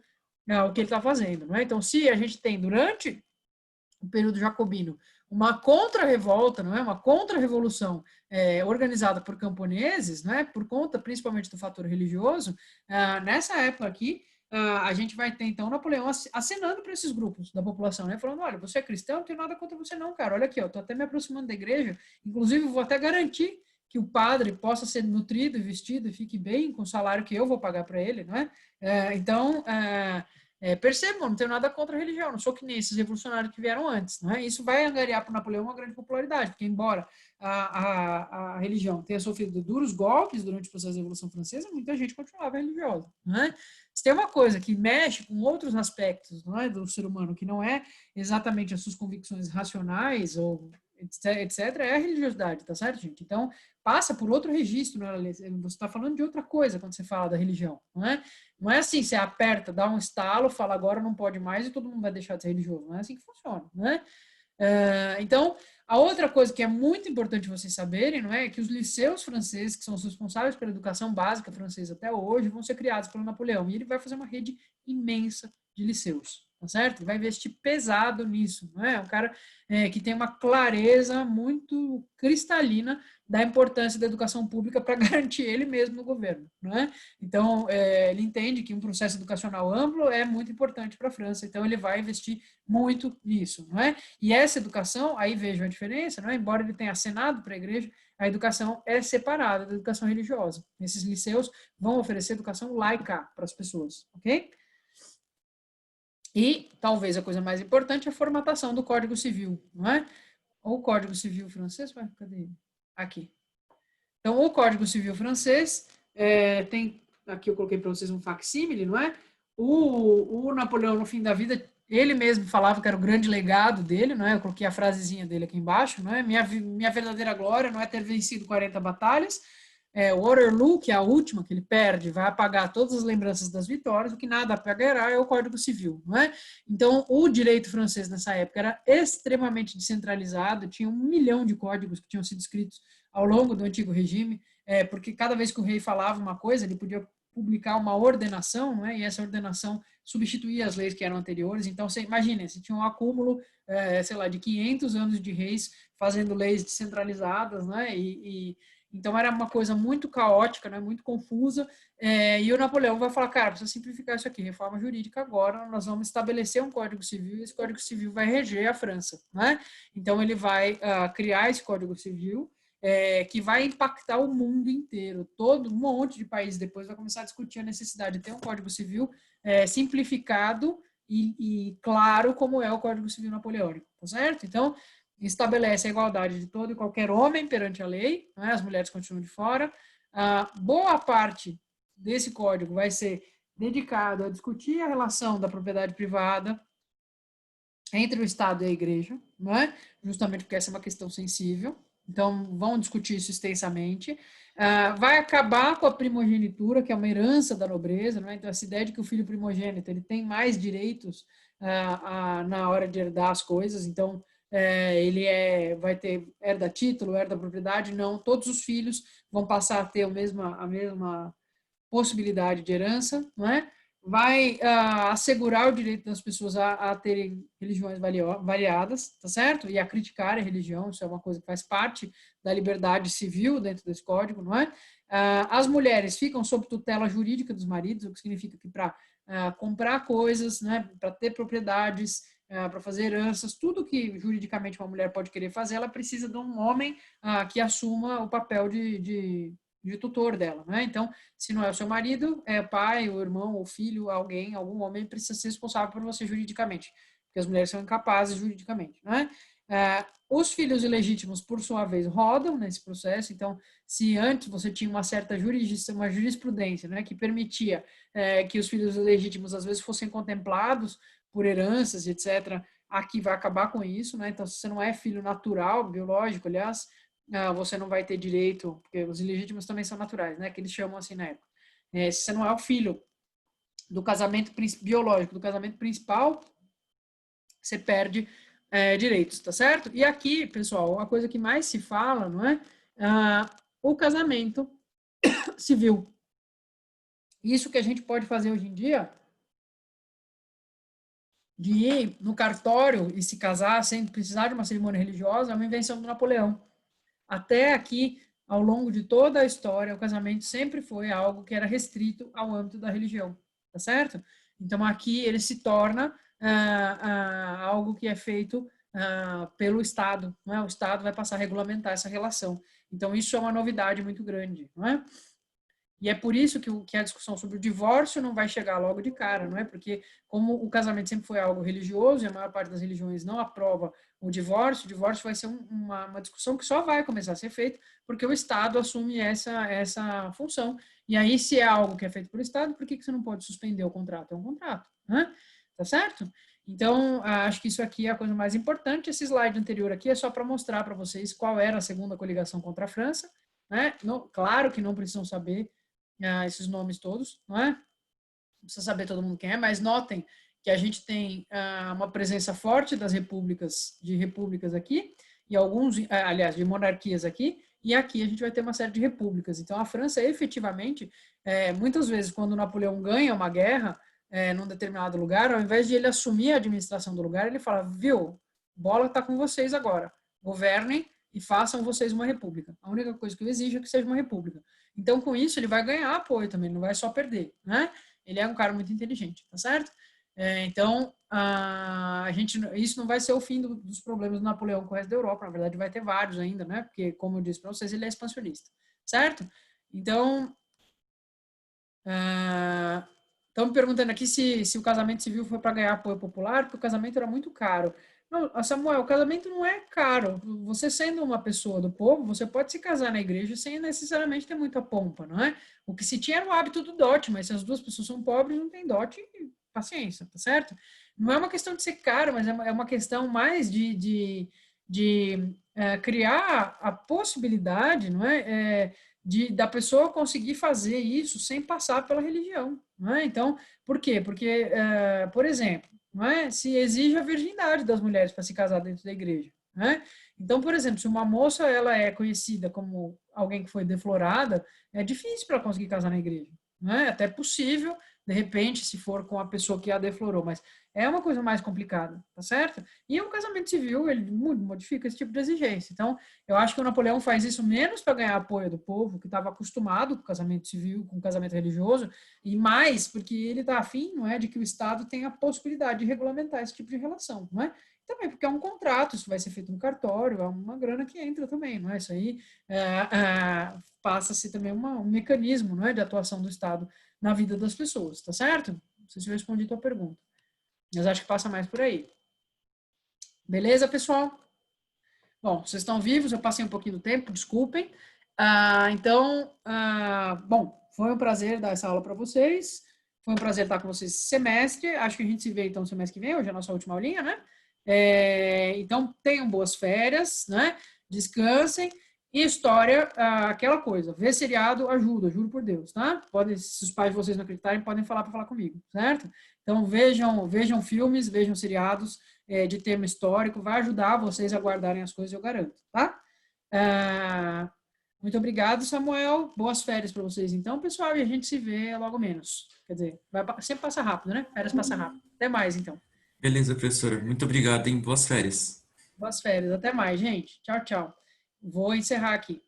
o que ele está fazendo, não é? Então, se a gente tem durante o período jacobino, uma contra-revolta, não é? Uma contra-revolução organizada por camponeses, não é? Por conta principalmente do fator religioso, nessa época aqui, a gente vai ter então Napoleão acenando para esses grupos da população, né? Falando, olha, você é cristão, não tenho nada contra você não, cara, olha aqui, eu tô até me aproximando da igreja, inclusive vou até garantir que o padre possa ser nutrido e vestido e fique bem com o salário que eu vou pagar para ele, não é? Então, percebam, não tenho nada contra a religião, não sou que nem esses revolucionários que vieram antes, não é? Isso vai angariar para o Napoleão uma grande popularidade, porque embora a religião tenha sofrido duros golpes durante o processo da Revolução Francesa, muita gente continuava religiosa, não é? Se tem uma coisa que mexe com outros aspectos, não é, do ser humano, que não é exatamente as suas convicções racionais ou etc., é a religiosidade, tá certo, gente? Então, passa por outro registro, né? Você está falando de outra coisa quando você fala da religião, não é? Não é assim, você aperta, dá um estalo, fala agora não pode mais e todo mundo vai deixar de ser religioso. Não é assim que funciona, né? Então, a outra coisa que é muito importante vocês saberem, não é que os liceus franceses, que são os responsáveis pela educação básica francesa até hoje, vão ser criados pelo Napoleão. E ele vai fazer uma rede imensa de liceus, tá certo? Ele vai investir pesado nisso, não é? Um cara que tem uma clareza muito cristalina da importância da educação pública para garantir ele mesmo no governo, não é? Então, ele entende que um processo educacional amplo é muito importante para a França, então ele vai investir muito nisso, não é? E essa educação, aí vejam a diferença, não é? Embora ele tenha acenado para a igreja, a educação é separada da educação religiosa. Esses liceus vão oferecer educação laica para as pessoas, ok? E, talvez a coisa mais importante, é a formatação do Código Civil, não é? O Código Civil francês, cadê ele? Aqui. Então, o Código Civil francês tem, aqui eu coloquei para vocês um facsímile, não é? O Napoleão, no fim da vida, ele mesmo falava que era o grande legado dele, não é? Eu coloquei a frasezinha dele aqui embaixo, não é? Minha verdadeira glória não é ter vencido 40 batalhas, Waterloo, que é a última que ele perde, vai apagar todas as lembranças das vitórias, o que nada apagará é o Código Civil, não é? Então, o direito francês nessa época era extremamente descentralizado, tinha 1 milhão de códigos que tinham sido escritos ao longo do antigo regime, porque cada vez que o rei falava uma coisa, ele podia publicar uma ordenação, né? E essa ordenação substituía as leis que eram anteriores. Então, você imagina, você tinha um acúmulo, sei lá, de 500 anos de reis fazendo leis descentralizadas, né? Então era uma coisa muito caótica, né? Muito confusa. E o Napoleão vai falar, cara, precisa simplificar isso aqui, reforma jurídica agora, nós vamos estabelecer um Código Civil e esse Código Civil vai reger a França, né? Então ele vai criar esse Código Civil que vai impactar o mundo inteiro. Todo um monte de países depois vai começar a discutir a necessidade de ter um Código Civil simplificado e claro como é o Código Civil napoleônico, tá certo? Então, estabelece a igualdade de todo e qualquer homem perante a lei, né? As mulheres continuam de fora. Boa parte desse código vai ser dedicado a discutir a relação da propriedade privada entre o Estado e a Igreja, né? Justamente porque essa é uma questão sensível. Então, vão discutir isso extensamente. Vai acabar com a primogenitura, que é uma herança da nobreza, né? Então, essa ideia de que o filho primogênito ele tem mais direitos na hora de herdar as coisas. Então, ele vai ter herda título, herda propriedade, não. Todos os filhos vão passar a ter a mesma possibilidade de herança, não é? Vai assegurar o direito das pessoas a terem religiões variadas, tá certo? E a criticar a religião, isso é uma coisa que faz parte da liberdade civil dentro desse código, não é? As mulheres ficam sob tutela jurídica dos maridos, o que significa que para comprar coisas, né, para ter propriedades, para fazer heranças, tudo que juridicamente uma mulher pode querer fazer, ela precisa de um homem que assuma o papel de tutor dela, né? Então, se não é o seu marido, é o pai, o irmão, o filho, alguém, algum homem precisa ser responsável por você juridicamente, porque as mulheres são incapazes juridicamente, né? Os filhos ilegítimos, por sua vez, rodam nesse processo. Então, se antes você tinha uma certa uma jurisprudência, né, que permitia que os filhos ilegítimos às vezes fossem contemplados por heranças, etc., aqui vai acabar com isso, né? Então, se você não é filho natural, biológico, aliás, você não vai ter direito, porque os ilegítimos também são naturais, né? Que eles chamam assim na época. Se você não é o filho do casamento biológico, do casamento principal, você perde direitos, tá certo? E aqui, pessoal, a coisa que mais se fala, não é? O casamento civil. Isso que a gente pode fazer hoje em dia, de ir no cartório e se casar sem precisar de uma cerimônia religiosa, é uma invenção do Napoleão. Até aqui, ao longo de toda a história, o casamento sempre foi algo que era restrito ao âmbito da religião, tá certo? Então, aqui ele se torna algo que é feito pelo Estado, não é? O Estado vai passar a regulamentar essa relação. Então, isso é uma novidade muito grande, não é? E é por isso que a discussão sobre o divórcio não vai chegar logo de cara, não é? Porque como o casamento sempre foi algo religioso e a maior parte das religiões não aprova o divórcio vai ser uma discussão que só vai começar a ser feita porque o Estado assume essa função. E aí, se é algo que é feito pelo Estado, por que você não pode suspender o contrato? É um contrato, né? Tá certo? Então, acho que isso aqui é a coisa mais importante. Esse slide anterior aqui é só para mostrar para vocês qual era a segunda coligação contra a França, né? Claro que não precisam saber esses nomes todos, não é? Não precisa saber todo mundo quem é, mas notem que a gente tem uma presença forte das repúblicas aqui, e alguns, aliás, de monarquias aqui, e aqui a gente vai ter uma série de repúblicas. Então, a França, efetivamente, muitas vezes, quando Napoleão ganha uma guerra num determinado lugar, ao invés de ele assumir a administração do lugar, ele fala, viu, bola está com vocês agora, governem e façam vocês uma república. A única coisa que eu exijo é que seja uma república. Então, com isso, ele vai ganhar apoio também, não vai só perder, né? Ele é um cara muito inteligente, tá certo? Então, isso não vai ser o fim dos problemas do Napoleão com o resto da Europa, na verdade vai ter vários ainda, né? Porque, como eu disse para vocês, ele é expansionista, certo? Então, estão me perguntando aqui se o casamento civil foi para ganhar apoio popular, porque o casamento era muito caro. Não, Samuel, o casamento não é caro. Você sendo uma pessoa do povo, você pode se casar na igreja sem necessariamente ter muita pompa, não é? O que se tinha era o hábito do dote, mas se as duas pessoas são pobres, não tem dote, paciência, tá certo? Não é uma questão de ser caro, mas é uma questão mais de criar a possibilidade, não é? Da pessoa conseguir fazer isso sem passar pela religião, não é? Então, por quê? Porque, por exemplo, não é? Se exige a virgindade das mulheres para se casar dentro da igreja, né? Então, por exemplo, se uma moça ela é conhecida como alguém que foi deflorada, é difícil para ela conseguir casar na igreja, né? É até possível, de repente, se for com a pessoa que a deflorou, mas é uma coisa mais complicada, tá certo? E o casamento civil, ele modifica esse tipo de exigência. Então, eu acho que o Napoleão faz isso menos para ganhar apoio do povo, que estava acostumado com o casamento civil, com o casamento religioso, e mais porque ele está afim, não é, de que o Estado tenha a possibilidade de regulamentar esse tipo de relação, não é? Também porque é um contrato, isso vai ser feito no cartório, é uma grana que entra também, não é? Isso aí passa-se também um mecanismo, não é, de atuação do Estado na vida das pessoas, tá certo? Não sei se eu respondi a tua pergunta, mas acho que passa mais por aí. Beleza, pessoal? Bom, vocês estão vivos, eu passei um pouquinho do tempo, desculpem. Bom, foi um prazer dar essa aula para vocês. Foi um prazer estar com vocês esse semestre. Acho que a gente se vê então semestre que vem, hoje é a nossa última aulinha, né? Então, tenham boas férias, né? Descansem. E história, aquela coisa, ver seriado ajuda, juro por Deus, tá? Podem, se os pais de vocês não acreditarem, podem falar para falar comigo, certo? Então, vejam filmes, vejam seriados de tema histórico, vai ajudar vocês a guardarem as coisas, eu garanto, tá? Muito obrigado, Samuel. Boas férias para vocês, então, pessoal, e a gente se vê logo menos. Quer dizer, sempre passa rápido, né? Férias passa rápido. Até mais, então. Beleza, professora. Muito obrigado, hein? Boas férias. Boas férias. Até mais, gente. Tchau, tchau. Vou encerrar aqui.